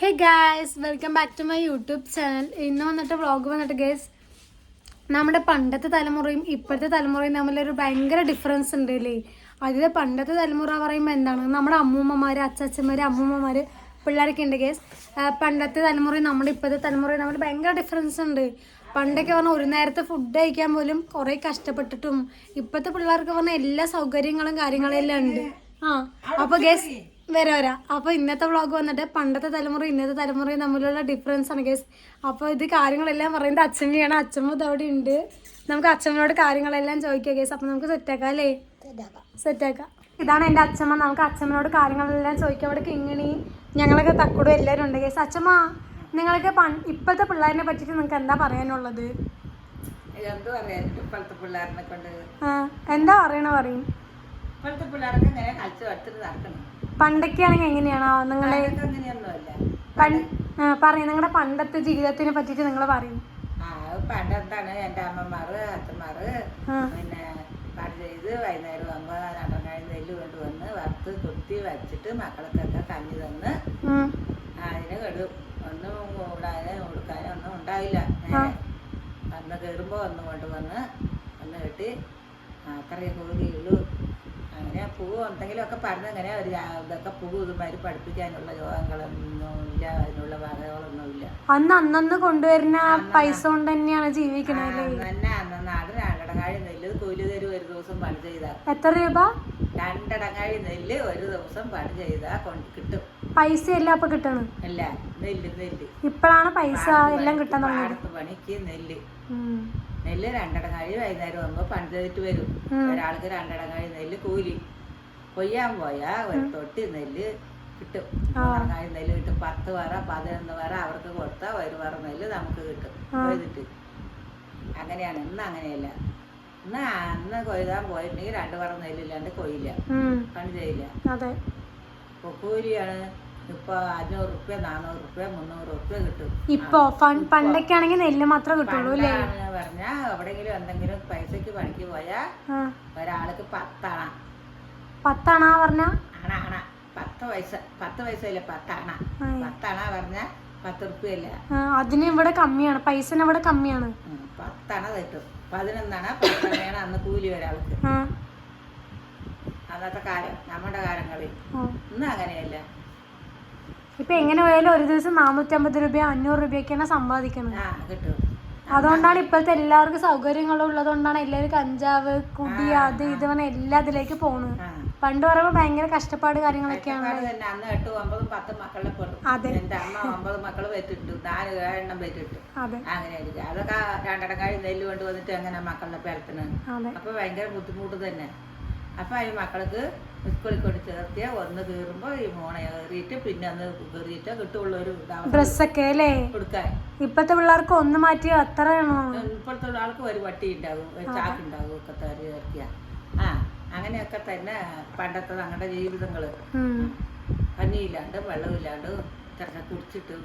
Hey guys, welcome back to my YouTube channel. ഇന്ന് വന്നിട്ട് vlog വന്നിട്ട് ഗൈസ്, നമ്മുടെ പണ്ടത്തെ തലമുറയും ഇപ്പോഴത്തെ തലമുറയും തമ്മിലൊരു ഭയങ്കര ഡിഫറൻസ് ഉണ്ട് അല്ലേ. അതിൽ പണ്ടത്തെ തലമുറ പറയുമ്പോൾ എന്താണ്, നമ്മുടെ അമ്മൂമ്മമാർ, അച്ചാച്ചന്മാർ, അമ്മൂമ്മമാർ, പിള്ളേരൊക്കെ ഉണ്ട് ഗൈസ്. പണ്ടത്തെ തലമുറയും നമ്മുടെ ഇപ്പോഴത്തെ തലമുറയും തമ്മിൽ ഭയങ്കര ഡിഫറൻസ് ഉണ്ട്. പണ്ടൊക്കെ പറഞ്ഞാൽ ഒരു നേരത്തെ ഫുഡ് കഴിക്കാൻ പോലും കുറേ കഷ്ടപ്പെട്ടിട്ടും ഇപ്പോഴത്തെ പിള്ളേർക്ക് പറഞ്ഞാൽ എല്ലാ സൗകര്യങ്ങളും കാര്യങ്ങളെല്ലാം ഉണ്ട്. അപ്പോൾ ഗൈസ് വരാ. അപ്പോൾ ഇന്നത്തെ വ്ളോഗ് വന്നിട്ട് പണ്ടത്തെ തലമുറ ഇന്നത്തെ തലമുറയും തമ്മിലുള്ള ഡിഫറൻസ് ആണ് ഗൈസ്. അപ്പോൾ ഇത് കാര്യങ്ങളെല്ലാം പറയുന്നത് അച്ഛമ്മയാണ്. അച്ഛമ്മ ഇതവിടെ ഉണ്ട്. നമുക്ക് അച്ഛമ്മയോട് കാര്യങ്ങളെല്ലാം ചോദിക്കാം ഗൈസ്. അപ്പോൾ നമുക്ക് സെറ്റാക്കാം അല്ലേ? സെറ്റാക്കാം. ഇതാണ് എൻ്റെ അച്ഛമ്മ. നമുക്ക് അച്ഛമ്മയോട് കാര്യങ്ങളെല്ലാം ചോദിക്കാം. അവിടെ കിങ്ങിണി, ഞങ്ങളൊക്കെ തക്കുടും എല്ലാവരും ഉണ്ട് ഗൈസ്. അച്ഛമ്മ, നിങ്ങൾക്ക് ഇപ്പോഴത്തെ പിള്ളേരിനെ പറ്റിയിട്ട് നിങ്ങൾക്ക് എന്താ പറയാനുള്ളത്? എന്താ പറയണ പറയും. പണ്ടൊക്കെ ആണെങ്കിൽ എങ്ങനെയാണോ നിങ്ങളെ പറയും, നിങ്ങളുടെ പണ്ടത്തെ ജീവിതത്തിനെ പറ്റിട്ട് നിങ്ങൾ പറയും. പണ്ടെന്താണ് എൻ്റെ അമ്മമാറ് അച്ഛന്മാറ് പിന്നെ പണി ചെയ്ത് വൈകുന്നേരം ആകുമ്പോൾ നടങ്ങായി നെല്ല് കൊണ്ടുവന്ന് വറുത്ത് കുത്തി വച്ചിട്ട് മക്കൾക്കൊക്കെ കഞ്ഞി തന്ന് അതിന് കെടും. ഒന്നും കൂടാതെ കൊടുക്കാനോ ഒന്നും ഉണ്ടാവില്ല. അന്ന് കയറുമ്പോൾ ഒന്ന് കൊണ്ടുവന്ന് ഒന്ന് കെട്ടി അത്രയും കൂടിയുള്ളൂ. അങ്ങനെ പൂവ് എന്തെങ്കിലുമൊക്കെ പറഞ്ഞ് അങ്ങനെ ഒരു ഇതൊക്കെ പൂവ് ഇതുമാതിരി പഠിപ്പിക്കാനുള്ള രോഗങ്ങളൊന്നുമില്ല, അതിനുള്ള വകകളൊന്നുമില്ല. അന്നന്ന് കൊണ്ടുവരുന്ന പൈസ കൊണ്ട് തന്നെയാണ് ജീവിക്കുന്നത്. തന്നെ അന്നാട് രണ്ടടങ്ങാഴി നെല്ല് കൂലി തരും ഒരു ദിവസം പണി ചെയ്താൽ. എത്ര രൂപ? രണ്ടടങ്ങാഴി നെല്ല് ഒരു ദിവസം പണി ചെയ്താൽ കിട്ടും. പൈസ എല്ലാം അപ്പൊ കിട്ടണം? അല്ല, നെല്ല് ഇപ്പോഴാണ് പൈസ എല്ലാം കിട്ടാൻ തുടങ്ങിയത്. അടുത്ത പണിക്ക് നെല്ല് രണ്ടടങ്ങാഴി വൈകുന്നേരം ആകുമ്പോൾ പണി ചെയ്തിട്ട് വരും. ഒരാൾക്ക് രണ്ടടങ്ങാഴി നെല്ല് കൂലി. കൊയ്യാൻ പോയാ ഒരു തൊട്ടി നെല്ല് കിട്ടും. രണ്ടടങ്ങാഴി നെല്ല് കിട്ടും. 10 പറ 11 പറ അവർക്ക് കൊടുത്താൽ ഒരു പറ നെല്ല് നമുക്ക് കിട്ടും കൊയ്തിട്ട്. അങ്ങനെയാണ്. ഇന്ന് അങ്ങനെയല്ല. അന്ന് കൊയ്താൻ പോയിട്ടുണ്ടെങ്കിൽ 2 പറ നെല്ലില്ലാണ്ട് കൊയ്യില്ല, പണി ചെയ്യില്ല. കൂലിയാണ് ഇപ്പൊ 500 റുപ്യ 400 റുപ്യ 300 റുപ്യ കിട്ടും. ഇപ്പൊ പണ്ടൊക്കെ ആണെങ്കിൽ നെല്ല് മാത്രമേ കിട്ടുള്ളൂ അല്ലേ? പറഞ്ഞാ എവിടെങ്കിലും എന്തെങ്കിലും പൈസക്ക് പണിക്ക് പോയാ ഒരാൾക്ക് 10 അണ. 10 അണ പറഞ്ഞ അണ 10 പൈസ ഇല്ല, 10 അണ. 10 അണ പറഞ്ഞ 10 റുപ്യല്ല. അതിന് ഇവിടെ കമ്മിയാണ്, പൈസ ഇവിടെ കമ്മിയാണ്. 10 അണ തെറ്റും. 11 അണ 10 അണയാണ് അന്ന് കൂലി ഒരാൾക്ക്. അന്നത്തെ കാലം, നമ്മുടെ കാലങ്ങളിൽ. ഇന്ന് അങ്ങനെയല്ല. ഇപ്പൊ എങ്ങനെ പോയാലും ഒരു ദിവസം 450 രൂപ 500 രൂപയൊക്കെയാണ് സമ്പാദിക്കുന്നത്. അതുകൊണ്ടാണ് ഇപ്പോഴത്തെ എല്ലാവർക്കും സൗകര്യങ്ങളും ഉള്ളതുകൊണ്ടാണ് എല്ലാവരും കഞ്ചാവ് കുടി അത് ഇത് പറഞ്ഞ എല്ലാ ഇതിലേക്ക് പോകുന്നത്. പണ്ട് പറയുമ്പോ ഭയങ്കര കഷ്ടപ്പാട് കാര്യങ്ങളൊക്കെയാണ്. അന്ന് 8, 9, 10 മക്കളെ പെടും. എന്റെ അമ്മ 9 മക്കള് വെച്ചിട്ടു, 4 എണ്ണം വെച്ചിട്ടു. അങ്ങനെയായിരിക്കും. അതൊക്കെ രണ്ടടങ്ങാഴി നെല്ല് കൊണ്ട് വന്നിട്ട് എങ്ങനെ മക്കളെ പെരത്തുന്നത്? അപ്പൊ ഭയങ്കര ബുദ്ധിമുട്ട് തന്നെ. അപ്പൊ ഈ മക്കൾക്ക് സ്കൂളിൽ കൊണ്ട് ചേർത്തിയ ഒന്ന് കീറുമ്പോ ഈ മോണ കയറിയിട്ട് പിന്നെ അന്ന് കയറിയിട്ട് കിട്ടുള്ള ഒരു ഡ്രസ്സൊക്കെ അല്ലേ കൊടുക്കാൻ. ഇപ്പത്തെ പിള്ളേർക്ക് ഒന്ന് മാറ്റി അത്ര. ഇപ്പോഴത്തെ ആൾക്ക് ഒരു വട്ടി ഉണ്ടാകും, ഒരു ചാക്കുണ്ടാകും ഒക്കെ ചേർത്തിയ. അങ്ങനെയൊക്കെ തന്നെ പണ്ടത്തെ ഞങ്ങളുടെ ജീവിതങ്ങള്. കഞ്ഞിയില്ലാണ്ട് വെള്ളമില്ലാണ്ട് ചെറുപ്പം കുടിച്ചിട്ട്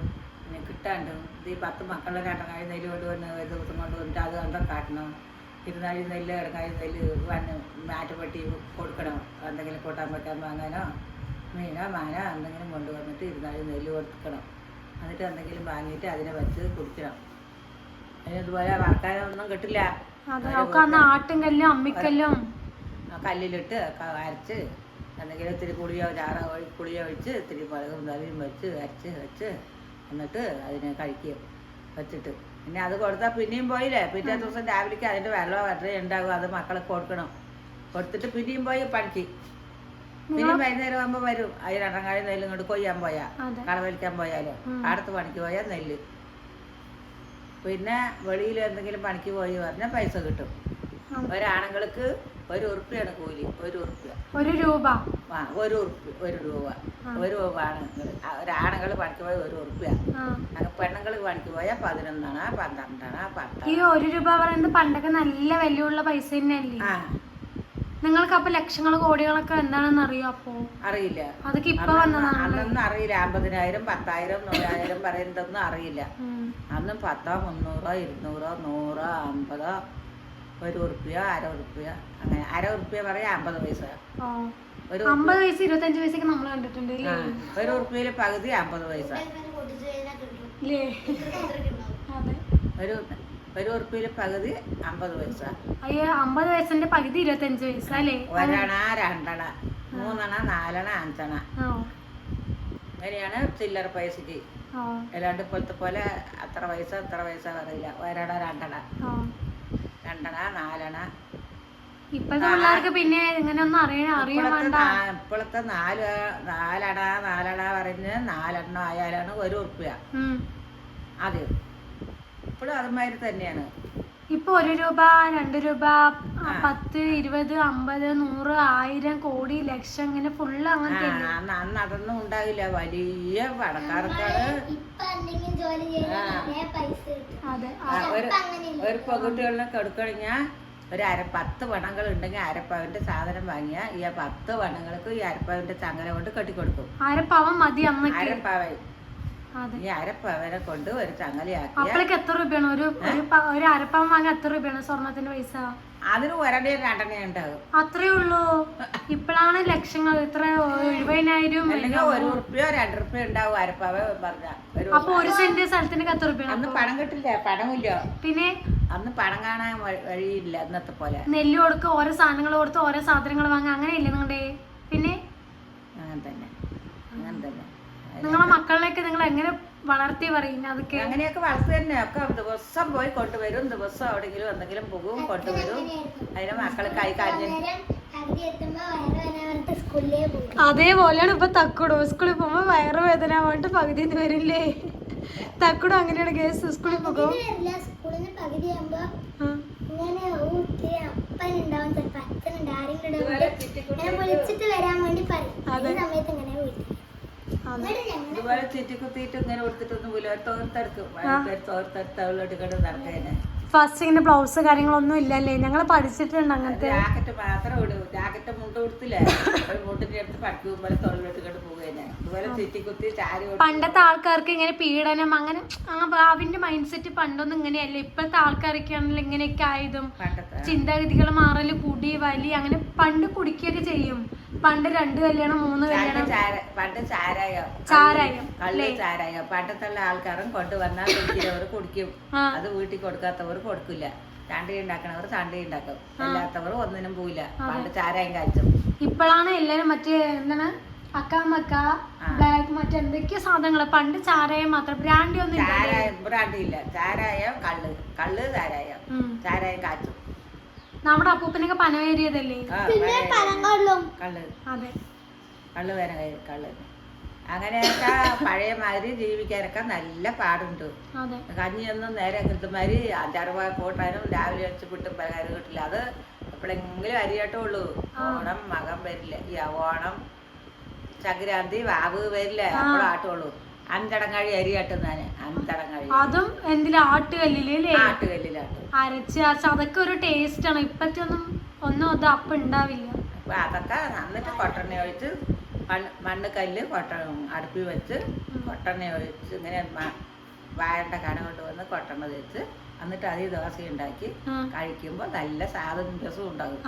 പിന്നെ കിട്ടാണ്ട് ഈ 10 മക്കളുടെ രണ്ടങ്ങാഴി നെല്ല് കൊണ്ടുവന്ന് ഒരു ദിവസം കൊണ്ടുവന്നിട്ട് അത് കണ്ട കാട്ടണം. 20 നെല്ല് ഇടങ്ങാഴി നെല്ല് വന്ന് മാറ്റുപെട്ടി കൊടുക്കണം. എന്തെങ്കിലും കൂട്ടാൻ പറ്റാൻ വാങ്ങാനോ മീനോ മാനോ എന്തെങ്കിലും കൊണ്ടുവന്നിട്ട് 20 നെല്ല് കൊടുക്കണം. എന്നിട്ട് എന്തെങ്കിലും വാങ്ങിയിട്ട് അതിനെ വെച്ച് കുടിക്കണം. അതിനിതുപോലെ വറക്കാനൊന്നും കിട്ടില്ല. ആട്ടുംകല്ലും അമ്മിക്കല്ലും കല്ലിലിട്ട് അരച്ച് എന്തെങ്കിലും ഇത്തിരി പുളിയോ ഒഴിച്ച് ഇത്തിരി മുളകും തലയും വെച്ച് അരച്ച് വെച്ച് എന്നിട്ട് അതിനെ കഴിക്കും വെച്ചിട്ട്. പിന്നെ അത് കൊടുത്താൽ പിന്നെയും പോയില്ലേ, പിറ്റേ ദിവസം രാവിലേക്ക് അതിൻ്റെ വെള്ളം വരെ ഉണ്ടാകും. അത് മക്കളെ കൊടുക്കണം. കൊടുത്തിട്ട് പിന്നെയും പോയി പണിക്ക്. പിന്നെയും വൈകുന്നേരം ആകുമ്പോൾ വരും. അതിന് രണ്ടങ്ങാഴി നെല്ലും കൊണ്ട് കൊയ്യാൻ പോയാൽ, കളവലിക്കാൻ പോയാലോ, അടുത്ത് പണിക്ക് പോയാൽ നെല്ല്. പിന്നെ വെളിയിൽ എന്തെങ്കിലും പണിക്ക് പോയി പറഞ്ഞാൽ പൈസ കിട്ടും. ഒരാണുങ്ങൾക്ക് 1 ഉറുപ്പ്യാണ് കൂലി. 1 ഉറുപ്പ്യ, 1 രൂപ. 1 രൂപ ആണുങ്ങൾ. ഒരാണുങ്ങൾ പണിക്ക് പോയ 1 ഉറുപ്പ്യ. പെണ്ണുങ്ങൾ പണിക്ക് പോയാൽ 11 അണ 12 അണ 10. ഈ 1 രൂപ പറയുന്നത് പണ്ടൊക്കെ നല്ല വിലയുള്ള പൈസ തന്നെയല്ലേ? നിങ്ങൾക്ക് അപ്പൊ ലക്ഷങ്ങൾ കോടികളൊക്കെ എന്താണെന്ന് അറിയോ? അപ്പൊ അറിയില്ല. അതൊക്കെ ഇപ്പൊ വന്നതാണ്. അന്നൊന്നും അറിയില്ല. 50,000 10,000 100,000 പറയുന്നതൊന്നും അറിയില്ല. അന്ന് 10, 300, 200, 100, 50, 1 ഉറുപ്പ്യ 1/2 ഉറുപ്പ്യ. അങ്ങനെ 1/2 ഉറുപ്പ്യ പറയാ 50 പൈസ. 50 പൈസ 25 പൈസക്ക് നമ്മൾ കണ്ടിട്ടുണ്ട്. 1 ഉറുപ്പ്യയില് പകുതി 50 പൈസ. ഇല്ലേ? അതെ. ഒരു ഉറുപ്പിയില് പകുതി 50 പൈസ. അയ്യോ, 50 വയസ്സിന്റെ പകുതി 25 വയസ്സ അല്ലേ? ഒരണ, രണ്ടെണ്ണ, മൂന്നെണ്ണ, നാലെണ്ണ, അഞ്ചെണ്ണ, അങ്ങനെയാണ് ചില്ലറ പൈസക്ക്. അല്ലാണ്ട് ഇപ്പോഴത്തെ പോലെ അത്ര പൈസ പറയില്ല. ഒരണ, രണ്ടെണ്ണ, നാലെണ്ണ. ഇപ്പോഴത്തെ പിള്ളേർക്ക് പിന്നെ ഇങ്ങനെയൊന്നും അറിയാൻ വേണ്ട. ഇപ്പോഴത്തെ നാലണ പറഞ്ഞ് 4 എണ്ണം ആയാലാണ് 1 ഉറുപ്പ്യ. ആദ്യം ഇപ്പോഴും അതുമാതിരി തന്നെയാണ്. ഇപ്പൊ 1 രൂപ, 2 രൂപ, 10, 20, 50, 100, 1000, കോടി, ലക്ഷം ഇങ്ങനെ ഫുള്ള് അങ്ങനത്തെ. അന്ന് അതൊന്നും ഉണ്ടാവില്ല. വലിയ പണക്കാർക്കാണ്. ഒരു പെൺകുട്ടികളിനെ കൊടുക്കണെങ്കിൽ ഒരു 10 പണങ്ങൾ ഉണ്ടെങ്കിൽ അരപ്പവന്റെ സാധനം വാങ്ങിയ ഈ 10 പണങ്ങൾക്ക് ഈ അരപ്പവന്റെ ചങ്ങല കൊണ്ട് കെട്ടിക്കൊടുക്കും. അരപ്പവൻ മതി. അരപ്പവൻ ഈ അരപ്പവനെ കൊണ്ട് ഒരു ചങ്ങലയാക്കി. അപ്പോഴേക്ക് എത്ര രൂപയാണ് ഒരു അരപ്പവൻ വാങ്ങി? എത്ര രൂപയാണ് സ്വർണത്തിന്റെ പൈസ? അതിന് 1 2 ഉണ്ടാകും. അത്രേ ഉള്ളൂ. ഇപ്പോഴാണ് ലക്ഷങ്ങൾ. ഇത്ര 70,000 അല്ലെങ്കിൽ 1 ഉറുപ്പ്യോ 2 ഉറുപ്പ്യോ ഉണ്ടാവും അരപ്പവ പറഞ്ഞ. അപ്പൊ 1 സെന്റ് സ്ഥലത്തിന് എത്ര രൂപയാണ്? അന്ന് പണം കിട്ടില്ല, പണമില്ല. പിന്നെ അന്ന് പണം കാണാൻ വഴിയില്ല ഇന്നത്തെ പോലെ. നെല്ല് കൊടുക്കുക, ഓരോ സാധനങ്ങൾ കൊടുത്ത് ഓരോ സാധനങ്ങൾ വാങ്ങുക, അങ്ങനെയല്ലേ നിങ്ങളുടെ? പിന്നെ അങ്ങനെ തന്നെ. നിങ്ങളെ മക്കളിലേക്ക് നിങ്ങൾ എങ്ങനെ വളർത്തി പറയുന്നത്? അതൊക്കെ അങ്ങനെയൊക്കെ വളർത്തി തന്നെ. ഒക്കെ ദിവസം പോയി കൊണ്ടുവരും. ദിവസം എവിടെയെങ്കിലും എന്തെങ്കിലും പോകും, കൊണ്ടുവരും. അതിന് മക്കളെ കൈ കാഞ്ഞ് അതേപോലെയാണ് ഇപ്പൊ തക്കുടും. സ്കൂളിൽ പോകുമ്പോ വയറുവേദന ആവാണ്ട് പകുതി വരില്ലേ? തക്കുടും അങ്ങനെയാണ്. കേസ് സ്കൂളിൽ പോകും. ഇതുപോലെ ചുറ്റിക്കുത്തിയിട്ട് ഇങ്ങനെ കൊടുത്തിട്ടൊന്നും പോലും തോർത്തെടുത്ത് നടക്കേനെ. ഫസ്റ്റ് ഇങ്ങനെ ബ്ലൗസ് കാര്യങ്ങളൊന്നും ഇല്ലല്ലേ? ഞങ്ങൾ പഠിച്ചിട്ടുണ്ട് അങ്ങനത്തെ. ജാക്കറ്റ് മാത്രം ഇടും. ജാക്കറ്റ് മുണ്ട് കൊടുത്തില്ലേ? ഒരു മുണ്ടിന്റെ അടുത്ത് പഠിക്കും പോലെ തൊഴിലെടുത്തിട്ട് പോവുകയാണ്. ഇതുപോലെ ചുറ്റിക്കുത്തി ചാരി. പണ്ടത്തെ ആൾക്കാർക്ക് ഇങ്ങനെ പീഡനം അങ്ങനെ അവന്റെ മൈൻഡ് സെറ്റ് പണ്ടൊന്നും ഇങ്ങനെയല്ല. ഇപ്പോഴത്തെ ആൾക്കാരൊക്കെ ആണെങ്കിൽ ഇങ്ങനെയൊക്കെ ആയതും ചിന്താഗതികൾ മാറല്, കുടി, വലി, അങ്ങനെ പണ്ട് കുടിക്കുകയൊക്കെ ചെയ്യും. പണ്ട് 2 കല്യാണം 3 കല്യാണം. പണ്ട് ചാരായം. കള്ള് ചാരായം. പണ്ടത്തെ ആൾക്കാരും കൊണ്ടുവന്നാൽ കുടിക്കുന്നവർ കുടിക്കും. അത് വീട്ടിൽ കൊടുക്കാത്തവർ കൊടുക്കില്ല. ചണ്ടി ഉണ്ടാക്കണവർ ചണ്ടി ഉണ്ടാക്കും. അല്ലാത്തവർ ഒന്നിനും പോയില്ല. പണ്ട് ചാരായം കാച്ചും. ഇപ്പോഴാണ് എല്ലാരും മറ്റേ എന്താണ് അക്കാമക്ക, ബ്ലാക്ക്, മറ്റെന്തൊക്കെയോ സാധനങ്ങള്. പണ്ട് ചാരായം മാത്രം. ബ്രാൻഡി ഒന്നും ബ്രാൻഡി ഇല്ല. ചാരായം, കള്ള് ചാരായം. ചാരായം കാച്ചും. നമ്മുടെ അപ്പൂപ്പനൊക്കെ പനവേരിയതല്ലേ? കള്ള് വരെ കള്ള്. അങ്ങനെയൊക്കെ പഴയ മാതിരി ജീവിക്കാനൊക്കെ നല്ല പാടുണ്ട്. കഞ്ഞിയൊന്നും നേരെ കൃത്യമാതിരി 5-6 രൂപ കൂട്ടാനും രാവിലെ വെച്ച് വിട്ടും പലഹാരം കിട്ടില്ല. അത് എപ്പോഴെങ്കിലും അരിയാട്ടുള്ളൂ. ഓണം മകം വരില്ല. ഈ ഓണം സംക്രാന്തി വാവ് വരില്ല. അപ്പോഴും ആട്ടുള്ളൂ. 5 അടങ്ങാഴി അരിയാട്ടുന്നാന്. 5 അടങ്ങാഴി. അതും എന്തിലും ആട്ടുകല്ലില് ആട്ടുകല്ലിലാട്ടും അരച്ച് അതൊക്കെ ഒരു ടേസ്റ്റ് ആണ്. ഇപ്പത്തെ ഒന്നും അത് അപ്പം ഉണ്ടാവില്ല. അപ്പൊ അതൊക്കെ എന്നിട്ട് കൊട്ടെണ്ണ ഒഴിച്ച് മണ്ണ് കല്ല് അടുപ്പിൽ വെച്ച് കൊട്ടെണ്ണ ഒഴിച്ച് ഇങ്ങനെ വാഴന്റെ കന കൊണ്ടുവന്ന് കൊട്ടെണ്ണ തേച്ച് എന്നിട്ട് അതിൽ ദോശ ഉണ്ടാക്കി കഴിക്കുമ്പോ നല്ല സാധനം രസവും ഉണ്ടാകും.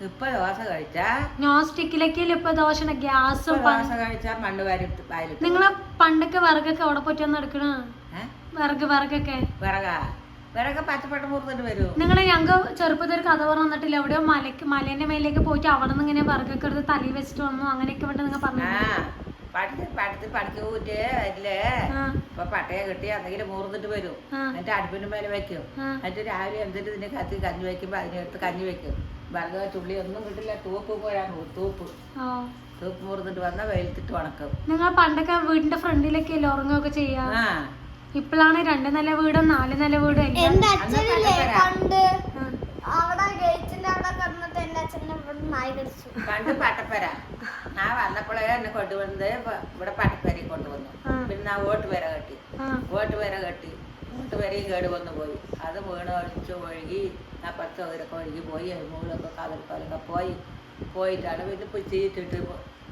ഇപ്പൊ ദോശ കഴിച്ചാ നോൺ സ്റ്റിക്കിലേക്കല്ലേ ഇപ്പൊ ദോശ? ഗ്യാസും ദോശ കഴിച്ചാ മണ്ണ് വാരിട്ട്. നിങ്ങളെ പണ്ടൊക്കെ വിറകൊക്കെ അവിടെ പോയിട്ടാണ് എടുക്കണ? വിറകൊക്കെ വിറക പച്ചപ്പട്ട മുറിച്ചിട്ട് വരും. നിങ്ങള് ഞങ്ങൾക്ക് ചെറുപ്പത്തിൽ ഒരു കഥ പറഞ്ഞു തന്നിട്ടില്ല? എവിടെയോ മലേന്റെ മേലേക്ക് പോയിട്ട് അവിടെ നിന്ന് ഇങ്ങനെ വിറകൊക്കെ എടുത്ത് തലയിൽ വെച്ചിട്ട് വന്നു അങ്ങനെയൊക്കെ വേണ്ട നിങ്ങൾ പറഞ്ഞു. പഠിക്ക് കൂറ്റ് അതില് ഇപ്പൊ പട്ടയെ കിട്ടി എന്തെങ്കിലും മൂർന്നിട്ട് വരും. എന്നിട്ട് അടുപ്പിന്റെ മേലെ വെക്കും. എന്നിട്ട് രാവിലെ എന്തിട്ട് ഇതിന്റെ കത്തി കഞ്ഞി വെക്കുമ്പോ അതിനടുത്ത് കഞ്ഞി വെക്കും. വിറക് ചുള്ളി ഒന്നും കിട്ടില്ല. തൂപ്പ് പോയാണ്. തൂപ്പ് മൂർന്നിട്ട് വന്ന വെയിലത്തിട്ട് ഉണക്കും. നിങ്ങൾ പണ്ടൊക്കെ വീടിന്റെ ഫ്രണ്ടിലൊക്കെ ഉറങ്ങുകയൊക്കെ ചെയ്യാ. ഇപ്പോഴാണ് 2 നില വീടും 4 നില വീടും. പണ്ട് പട്ടപ്പര. ഞാൻ വന്നപ്പോഴേ എന്നെ കൊണ്ടുവന്നത് ഇവിടെ പട്ടപ്പരയിൽ കൊണ്ടുവന്നു. പിന്നെ വോട്ട് വര കെട്ടി. വോട്ട് വരയും കേട് വന്നു പോയി. അത് വീണ് ഒഴുകി പച്ചവരൊക്കെ ഒഴുകി പോയി. മൂളൊക്കെ കതൽപ്പാലൊക്കെ പോയിട്ടാണ് പിന്നെ ചീറ്റിട്ട്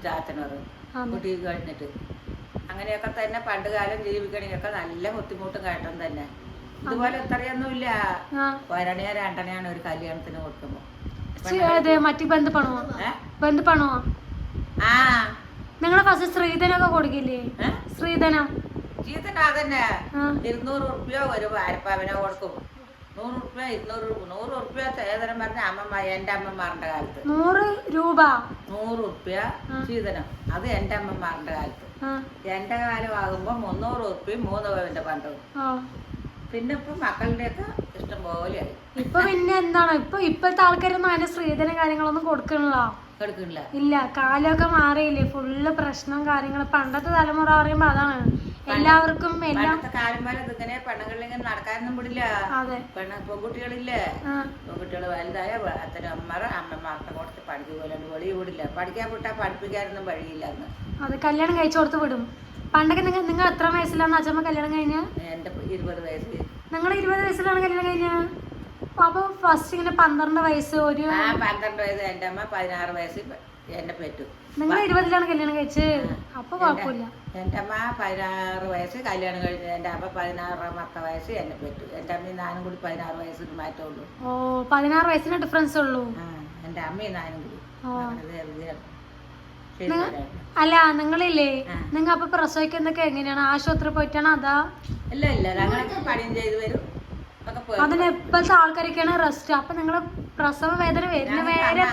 ചാത്തണത് കുട്ടി കഴിഞ്ഞിട്ട്. അങ്ങനെയൊക്കെ തന്നെ പണ്ട് കാലം ജീവിക്കണമെങ്കിൽ നല്ല ബുദ്ധിമുട്ടും കയറ്റം തന്നെ. ഇതുപോലെ ഇത്രയൊന്നുമില്ല. 1 അണയോ 2 അണയാണ് ഒരു കല്യാണത്തിന് കൊടുക്കുമ്പോ. മറ്റു ബന്ധുപ്പണോ? നിങ്ങളെ ഫസ്റ്റ് സ്ത്രീധനൊക്കെ കൊടുക്കില്ലേ? സ്ത്രീധനം ചീത്തന അതന്നെ ആ. 200 ഉറുപ്പ്യ ഒരു അരപ്പാവിനെ കൊടുക്കും. 100 ഉറുപ്പ്യ 100 ഉറുപ്പ്യ സേതനം പറഞ്ഞ അമ്മമ്മ എൻ്റെ അമ്മമാരുടെ കാലത്ത് 100 രൂപ 100 ഉറുപ്പ്യ ചീതനം. അത് എൻ്റെ അമ്മമാരുടെ കാലത്ത്. എൻ്റെ കാലമാകുമ്പോൾ 300 ഉറുപ്പ്യയും 3 പവൻ്റെ പണ്ടവും. പിന്നെ ഇപ്പൊ മക്കളുടെയൊക്കെ ഇഷ്ടം പോലെയായി. ഇപ്പൊ പിന്നെ എന്താണ് ഇപ്പോഴത്തെ ആൾക്കാരൊന്നും അതിന്റെ സ്ത്രീധന കാര്യങ്ങളൊന്നും കൊടുക്കണില്ല. ഇല്ല, കാലമൊക്കെ മാറിയില്ലേ, ഫുള്ള് പ്രശ്നം കാര്യങ്ങൾ. പണ്ടത്തെ തലമുറ പറയുമ്പോ അതാണ് എല്ലാവർക്കും കാലം ഇങ്ങനെ പെണ്ണുങ്ങളിങ്ങനെ നടക്കാനൊന്നും വിടില്ല. പെൺകുട്ടികളില്ലേ, പെൺകുട്ടികൾ വലുതായ അമ്മമാരുടെ കൊടുത്ത് പഠിക്കുക വെളിയിൽ വിടില്ല. പഠിക്കാൻ വിട്ടാ പഠിപ്പിക്കാനൊന്നും വഴിയില്ല. അന്ന് അത് കല്യാണം കഴിച്ചു കൊടുത്ത് വിടും. പണ്ടൊക്കെ നിങ്ങൾ എത്ര വയസ്സിലാണ് അച്ഛമ്മ കല്യാണം കഴിഞ്ഞ? എന്റെ 20 വയസ്സ്. നിങ്ങൾ 20 വയസ്സിലാണ് കല്യാണം കഴിഞ്ഞ? അപ്പൊ ഫസ്റ്റ് ഇങ്ങനെ 12 വയസ്സ് 12 വയസ്സ് എന്റെ അമ്മ 16 വയസ്സ് എന്നെ പെറ്റു. നിങ്ങൾ 20ലാണ് കല്യാണം കഴിച്ച്? അപ്പൊ കുഴപ്പമില്ല. എന്റെ അമ്മ 16 വയസ്സ് കല്യാണം കഴിഞ്ഞു. എന്റെ അമ്മ 16 വയസ്സ് എന്നെ പെറ്റു. എന്റെ അമ്മയും ഞാനും കൂടി 16 വയസ്സിന് മാറ്റമുള്ളൂ. ഓ, 16 വയസ്സിന് ഡിഫറൻസ് ഉള്ളൂ. എന്റെ അമ്മയും ഞാനും കൂടി. അല്ല, നിങ്ങളില്ലേ, നിങ്ങൾ അപ്പൊ പ്രസവിക്കുന്നൊക്കെ എങ്ങനെയാണ്? ആശുപത്രി പോയിട്ടാണ് അതാ? ഇല്ല ഞങ്ങളൊക്കെ പണിയും ചെയ്ത് വരും. അതിന് ഇപ്പോഴത്തെ ആൾക്കാരൊക്കെയാണ് റെസ്റ്റ്. അപ്പൊ നിങ്ങള് പ്രസവ വേദന വരുന്ന വേറെ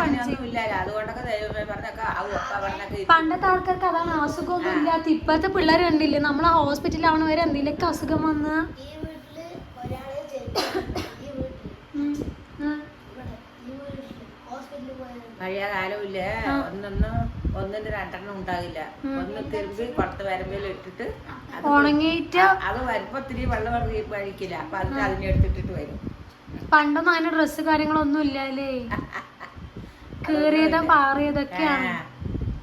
പണ്ടത്തെ ആൾക്കാർക്ക് അതാണ്, അസുഖമൊന്നും ഇല്ലാത്ത. ഇപ്പോഴത്തെ പിള്ളേർ കണ്ടില്ലേ, നമ്മളെ ഹോസ്പിറ്റലിലാവണ വരെ എന്തെങ്കിലുമൊക്കെ അസുഖം വന്ന് പഴയ കാലമില്ലേ, ഒന്നിന് 2 ഉണ്ടാകില്ല. ഒന്ന് തിരുമ്പി പുറത്ത് വരമ്പേൽ ഇട്ടിട്ട് ഉണങ്ങിയിട്ട് അത് വരുമ്പോ ഇത്തിരി വെള്ളം കഴിക്കില്ല. അപ്പൊ അതിനെ എടുത്തിട്ടിട്ട് വരും. പണ്ടൊന്നും അങ്ങനെ ഡ്രസ്സ് കാര്യങ്ങളൊന്നും ഇല്ല അല്ലേ, കീറിയതും പാറിയതൊക്കെയാണ്.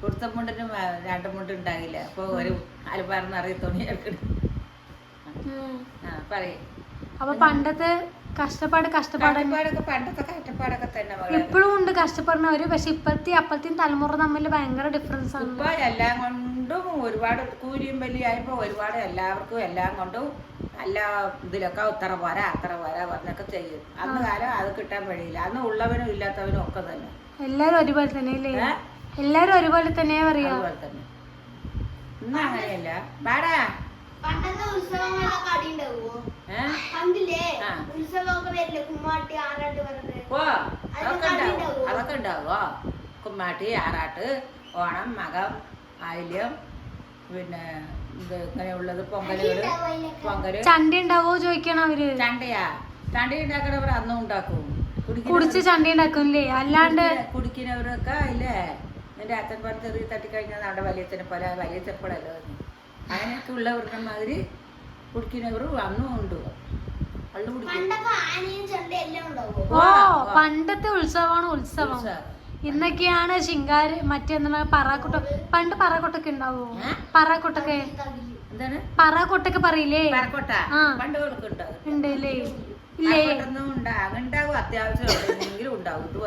കുടുത്ത മുണ്ടിന് 2 മുണ്ട് ഉണ്ടാകില്ല. അപ്പൊ ഒരു അലപ്പാറന്നറിയ തുണി എടുക്കണം. പറയും. അപ്പൊ പണ്ടത്തെ കഷ്ടപ്പാടൊക്കെ പണ്ടത്തെ കഷ്ടപ്പാടൊക്കെ തന്നെ ഇപ്പോഴും ഉണ്ട് കഷ്ടപ്പെടുന്നവര്. പക്ഷെ ഇപ്പഴത്തെ അപ്പഴത്തെയും തലമുറ തമ്മിൽ ഭയങ്കര ഡിഫറൻസ് ആണ്. ഇപ്പൊ എല്ലാം കൊണ്ടും ഒരുപാട് കൂലിയും വലിയായപ്പോ ഒരുപാട് എല്ലാവർക്കും എല്ലാം കൊണ്ടും നല്ല ഇതിലൊക്കെ ഇത്ര പോരാ അത്ര പോരാ പറഞ്ഞൊക്കെ ചെയ്യും. അന്ന് കാലം അത് കിട്ടാൻ വഴിയില്ല. അന്ന് ഉള്ളവനും ഇല്ലാത്തവനും ഒക്കെ തന്നെ എല്ലാരും ഒരുപോലെ തന്നെ അല്ലേ? എല്ലാരും ഒരുപോലെ തന്നെയാ പറയാ. അതുപോലെ തന്നെ. ഇന്ന് അങ്ങനെയല്ല. പാടാ പണ്ടത്തെ ഉത്സവങ്ങളൊക്കെ അടിയുണ്ടാവോ? പണ്ടില്ലേ ഉത്സവമൊക്കെ വരില്ലേ, കുമ്മാട്ടി ആറാട്ട് പറഞ്ഞത്? അതൊക്കെ ഉണ്ടാവോ? കുമ്മാട്ടി, ആറാട്ട്, ഓണം, മകം, ആയില്യം, പിന്നെ ഇത് ഇങ്ങനെയുള്ളത് പൊങ്കല്. ചണ്ടി ഉണ്ടാവോ ചോദിക്കണം അവര്. ചണ്ടി ഉണ്ടാക്കണവർ അന്നും ഉണ്ടാക്കും. കുടിച്ച് ചണ്ടി ഉണ്ടാക്കൂല്ലേ? അല്ലാണ്ട് കുടിക്കുന്നവരൊക്കെ ഇല്ലേ, എന്റെ അച്ഛൻ പറഞ്ഞ് ചെറിയ തട്ടിക്കഴിഞ്ഞാൽ നമ്മുടെ വലിയച്ഛനെ പോലെ വലിയ ചെപ്പടല്ലോ. അങ്ങനെയൊക്കെ ഉള്ളവർക്ക് മാതിരി കുടിക്കുന്നവരും അന്നും ഉണ്ട്. ഓ, പണ്ടത്തെ ഉത്സവമാണ് ഉത്സവം. ഇന്നൊക്കെയാണ് ശിങ്കാര് മറ്റെന്താ പറകൊട്ട. പണ്ട് പറകൊട്ടൊക്കെ ഉണ്ടാവോ? പറകൊട്ടൊക്കെ പറകൊട്ടൊക്കെ പറയില്ലേ? ഉണ്ട് അല്ലേ? ഇല്ലേ?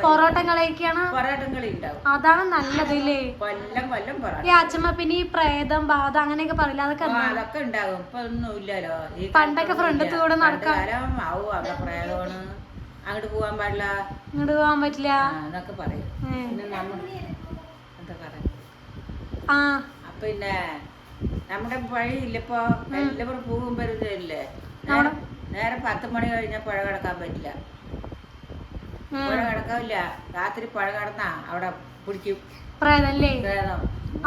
പൊറോട്ടം കളിയൊക്കെയാണ്. അതാണ് നല്ലത് ഇല്ലേ? ഈ അച്ഛമ്മ പിന്നെ ഈ പ്രേതം ബാധ അങ്ങനെയൊക്കെ പറയില്ല, അതൊക്കെ ഉണ്ടാകും. ഇപ്പൊ ഒന്നും ഇല്ലല്ലോ. പണ്ടൊക്കെ ഫ്രണ്ടത്ത് കൂടെ നടക്കാം. അങ്ങോട്ട് പോവാൻ പാടില്ല, ഇങ്ങോട്ട് പോവാൻ പറ്റില്ല എന്നൊക്കെ പറയും. പിന്നെ നമ്മുടെ വഴിയില്ലപ്പോ എല്ലാവരും പൂവും വരുന്നില്ലേ. നേരെ 10 മണി കഴിഞ്ഞാൽ പുഴ കിടക്കാൻ പറ്റില്ല. പുഴ കിടക്കാവില്ല. രാത്രി പുഴ കിടന്നാ അവിടെ പിടിക്കും പ്രേതല്ലേ.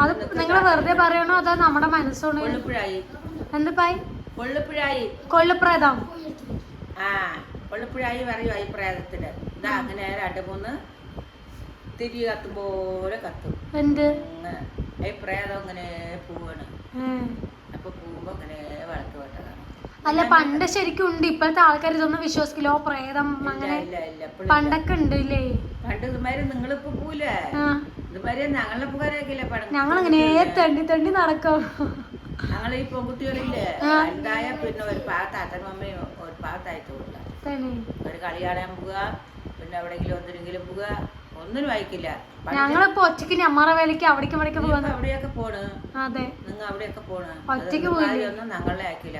അത് നിങ്ങൾ വെറുതെ പറയണോ അതോ നമ്മുടെ മനസ്സോണ്? കൊള്ളിപ്പുഴായി. എന്തായി? കൊള്ളിപ്പുഴായി, കൊള്ളിപ്രേതം. കൊള്ളിപ്പുഴായി പറയും ഈ പ്രേതത്തിന്. ഇതാ അങ്ങനെ 2-3 തിരി കത്തും പോലെ കത്തും. എന്ത് ഈ പ്രേതം ഇങ്ങനെ പോവാണ്. അപ്പൊ പോകുമ്പോ ഇങ്ങനെ വളർത്ത് വെട്ടതാണ്. അല്ല, പണ്ട് ശരിക്കും ഉണ്ട്. ഇപ്പോഴത്തെ ആൾക്കാർ ഇതൊന്നും വിശ്വസിക്കില്ലോ, പ്രേതം അങ്ങനെ പണ്ടൊക്കെ ഉണ്ട് ഇല്ലേ? പണ്ട് ഇതുമാതിരി നിങ്ങളിപ്പോ പോവില്ലേ? ഇതുമാതിരി ഞങ്ങളെ പോകാനൊക്കെയില്ലേ പണ്ട്. ഞങ്ങളിങ്ങനെ തെണ്ടി നടക്കും. ഞങ്ങൾ ഈ പെൺകുട്ടികളില്ലേ ഉണ്ടായ പിന്നെ ഒരു ഭാഗത്ത് അച്ഛനമ്മയും ഒരു ഭാഗത്തായിട്ട് പോകില്ല. ഒരു കളി കാണാൻ പോവുക, പിന്നെ എവിടെയെങ്കിലും ഒന്നിനെങ്കിലും പോവുക, ഒന്നിനും വായിക്കില്ല. ഞങ്ങളിപ്പോ ഒറ്റയ്ക്ക് ഞമ്മറ വേലക്ക് അവിടേക്ക് അവിടെയൊക്കെ പോണ്. അതെ, നിങ്ങൾ അവിടെയൊക്കെ പോണ്. ഒറ്റയ്ക്ക് ഒന്നും ഞങ്ങളെ ആക്കില്ല.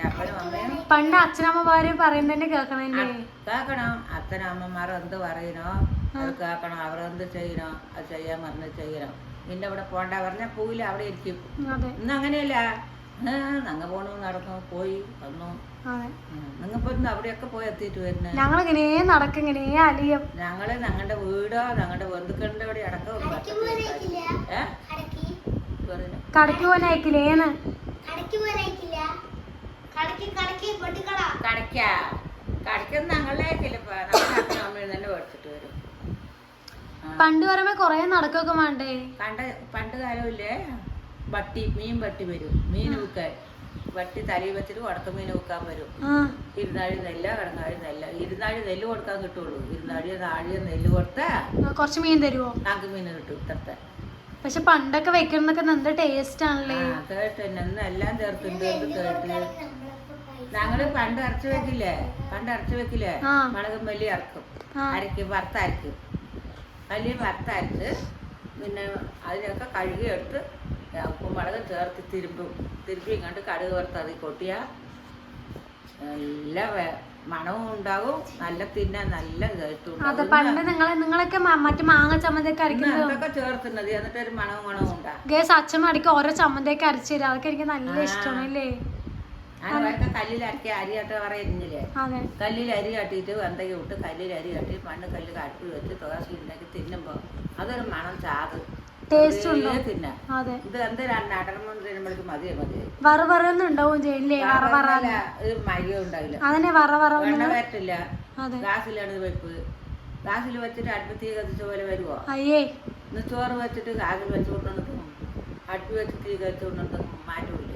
അപ്പനും അമ്മയും പണ്ട് അച്ഛനമ്മമാര് പറയുന്നതന്നെ കേൾക്കണം. അച്ഛനും അമ്മമാർ എന്ത് പറയണോ അത് കേൾക്കണം. അവർ എന്ത് ചെയ്യണോ അത് ചെയ്യാൻ പറഞ്ഞ് ചെയ്യണം. നിന്റെ അവിടെ പോണ്ട പറഞ്ഞാൽ പോവില്ല, അവിടെ ഇരിക്കും. ഇന്ന് അങ്ങനെയല്ല. ഞങ്ങ പോണു നടന്നു പോയി വന്നു. അതെ നിങ്ങപ്പോ അവിടെയൊക്കെ പോയി എത്തിയിട്ട് വരുന്നേ? ഞങ്ങൾ ഇങ്ങനെ നടക്കും, ഇങ്ങനെ അലിയും. ഞങ്ങള് ഞങ്ങളുടെ വീടോ ഞങ്ങളുടെ ബന്ധുക്കളുടെ അവിടെ അടക്കം കടക്ക് പോകാനായിക്കില്ലേന്ന്. കടക്കൊന്നും ഞങ്ങളുടെ അയക്കില്ലപ്പ. നമ്മുടെ അച്ഛനും അമ്മയും തന്നെ മേടിച്ചിട്ട് വരും. പണ്ട് പറയുമ്പോ കൊറേ നടക്കൊക്കെ വേണ്ടേ? പണ്ട് കാലമില്ലേ മീൻ വട്ടി വരും, മീൻ വിൽക്കാൻ വട്ടി തലയിൽ വെച്ചിട്ട് ഉടക്ക മീൻ വിൽക്കാൻ വരും. ഇരുന്നാഴി നെല്ല കടങ്ങാഴി നെല്ല. ഇരുന്നാഴി നെല്ല് കൊടുക്കാൻ കിട്ടുള്ളൂ. ഇരുന്നാഴിയോ നാഴിയോ നെല്ല് കൊടുത്താ കുറച്ച് മീൻ തരുവോ? ഞങ്ങൾക്ക് മീൻ കിട്ടും ഇത്രത്തെ. പക്ഷെ പണ്ടൊക്കെ വെക്കുന്നൊക്കെ നല്ല ടേസ്റ്റ് ആണല്ലേ? കേട്ട് തന്നെ എല്ലാം ചേർത്തിട്ട് കേട്ട്. ഞങ്ങള് പണ്ട് അരച്ചു വെക്കില്ലേ, മുളകും മല്ലി അരക്കും, വറുത്തരക്കും. വലിയ വറുത്തരച്ച് പിന്നെ അതിനൊക്കെ കഴുകി എടുത്ത് ഉപ്പും മുളകും ചേർത്ത് തിരുമ്പി ഇങ്ങോട്ട് കടുക് വറുത്ത് അതിൽ കൊട്ടിയാൽ നല്ല മണവും ഉണ്ടാകും, നല്ല തിന്നാൻ നല്ല ഇതായിട്ടും. പണ്ട് നിങ്ങളൊക്കെ മറ്റു മാങ്ങ ചമ്മന്തിയൊക്കെ അതൊക്കെ ചേർത്തുന്നത് എന്നിട്ട് ഒരു മണവും ഉണ്ടാകും. ഗേസ് അച്ഛൻ അടിക്ക് ഓരോ ചമ്മന്തിയൊക്കെ അരച്ചു തരും. അതൊക്കെ എനിക്ക് നല്ല ഇഷ്ടമാണല്ലേ? അവരൊക്കെ കല്ലിൽ അരക്കി അരിയാട്ട പറയുന്നില്ലേ? കല്ലിൽ അരി കാട്ടിയിട്ട് വെന്തയ്ക്ക് വിട്ട് കല്ലിൽ അരി കാട്ടി മണ്ണ് കല്ല് കാട്ടി വെച്ച് ദോശ ഉണ്ടാക്കി തിന്നുമ്പോ അതൊരു മണം ചാത് തിന്നാ. ഇത് എന്ത് നടനം തിന്നുമ്പോഴേക്ക് മതിയെ വറവറൊന്നുണ്ടാവും ചെയ്യില്ലേ? മരിയോ ഉണ്ടാവില്ല, എണ്ണ വരട്ടില്ല. ഗ്യാസിലാണ് വെപ്പ്. ഗ്യാസിൽ വെച്ചിട്ട് അടുപ്പത്തി കത്തിച്ച പോലെ വരുവോ? ഇന്ന് ചോറ് വെച്ചിട്ട് ഗ്യാസിൽ വെച്ചുകൊണ്ടിട്ട് അടുപ്പ് വെച്ച് തീ കത്തിച്ചുകൊണ്ടിട്ട് മാറ്റമില്ല.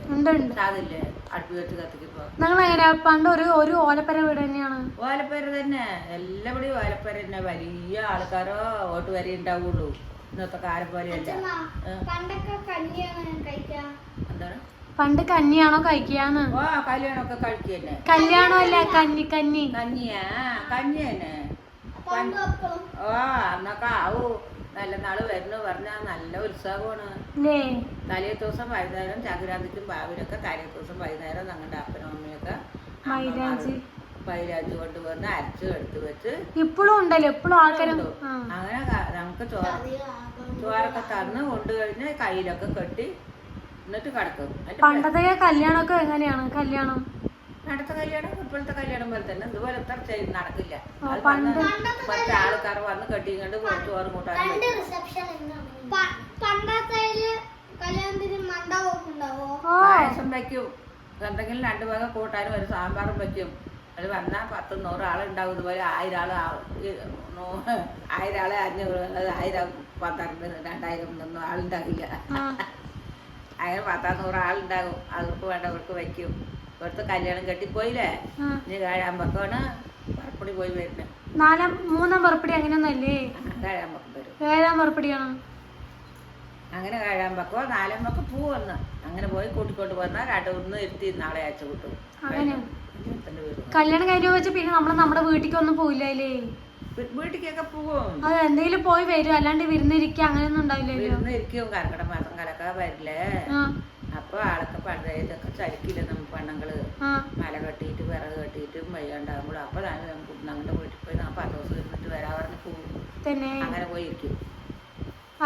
സാധില്ലേ അടുപ്പ് വെച്ച് കത്തിക്കുമ്പോ? പണ്ട് ഒരു ഓലപ്പര വീട് തന്നെയാണ്. ഓലപ്പര തന്നെ, എല്ലാവിടെയും ഓലപ്പര തന്നെ. വലിയ ആൾക്കാരോ വോട്ട് വരെ ഉണ്ടാവുള്ളൂ. ഇന്നത്തെ കാലം പോലെയല്ല. എന്താണ് പണ്ട് കഞ്ഞിയാണോ കഴിക്കാന്ന്? ഓ കല്യാണമൊക്കെ കഴിക്കന്നെ. കല്യാണം അല്ല കഞ്ഞി. കഞ്ഞിയാ കഞ്ഞി തന്നെ. ഓ അന്നൊക്കെ ആവൂ നല്ല നാള് വരുന്നു പറഞ്ഞാ നല്ല ഉത്സാഹമാണ്. തലേ ദിവസം വൈകുന്നേരം ചക്രാന്തിക്കും ബാബിനൊക്കെ തലേ ദിവസം വൈകുന്നേരം ഞങ്ങളുടെ അപ്പനും അമ്മയൊക്കെ മൈലാഞ്ചി കൊണ്ടുവന്ന് അരച്ച് എടുത്ത് വെച്ച് ഇപ്പോഴും ഉണ്ടല്ലോ, എപ്പോഴും ആൾക്കാരും അങ്ങനെ ഞങ്ങൾക്ക് ചോറൊക്കെ തന്ന് കൊണ്ടു കഴിഞ്ഞ് കയ്യിലൊക്കെ കെട്ടി എന്നിട്ട് കിടക്കും. പണ്ടത്തെ കല്യാണമൊക്കെ എങ്ങനെയാണ്? അടുത്ത കല്യാണം ഇപ്പോഴത്തെ കല്യാണം പോലെ തന്നെ ഇതുപോലെ എത്ര നടക്കില്ല. കുറച്ച് ആൾക്കാർ വന്ന് കെട്ടിങ്ങണ്ട് ചോറും കൂട്ടാനും പായസം വയ്ക്കും. എന്തെങ്കിലും 2 വക കൂട്ടാനും ഒരു സാമ്പാറും വയ്ക്കും. അത് വന്നാൽ 10-100 ആളുണ്ടാവും. ഇതുപോലെ 1000 ആള് 1000 12 2000 ഒന്നും ആളുണ്ടാവില്ല. അങ്ങനെ 10-100 ആളുണ്ടാകും. അവർക്ക് വേണ്ടവർക്ക് വയ്ക്കും. ഇവിടുത്തെ കല്യാണം കെട്ടിപ്പോയില്ലേ, ഇനി കാഴാമ്പക്കാണ് പറപ്പടി പോയി വരുന്നത്. 3-ാം പറപ്പടി അങ്ങനെയൊന്നല്ലേ? കാഴാമ്പക്കം വരും. 7-ാം പറപ്പടിയാണോ? അങ്ങനെ കാഴാമ്പക്കോ 4-ാം പക്കം പൂ വന്ന് അങ്ങനെ പോയി കൂട്ടിക്കൊണ്ട് വന്നാൽ 2 ഇരുത്തി നാളെ അയച്ചു കിട്ടും. കല്യാണം കഴിഞ്ഞു വെച്ച് പിന്നെ നമ്മുടെ വീട്ടിലേക്കൊന്നും പോയില്ലേ? വീട്ടിലേക്കൊക്കെ പോവും. അത് എന്തെങ്കിലും പോയി വരും, അല്ലാണ്ട് വിരുന്നിരിക്കുക അങ്ങനെയൊന്നും ഉണ്ടാവില്ലല്ലോ. വിരുന്നിരിക്കും. കർക്കിടക മാസം കലക്കാൻ വരില്ലേ? അപ്പൊ ആളൊക്കെ പണ്ടൊക്കെ ചലിക്കില്ല. നമ്മ പെണ്ണുങ്ങള് മല കെട്ടിയിട്ട് വിറക് കെട്ടിയിട്ടും വയ്യാണ്ടാകുമ്പോൾ അപ്പൊ ഞങ്ങളുടെ വീട്ടിൽ പോയി 10 ദിവസം ഇരുന്നിട്ട് വരാൻ പറഞ്ഞ് പോകും. അങ്ങനെ പോയി ഇരിക്കും.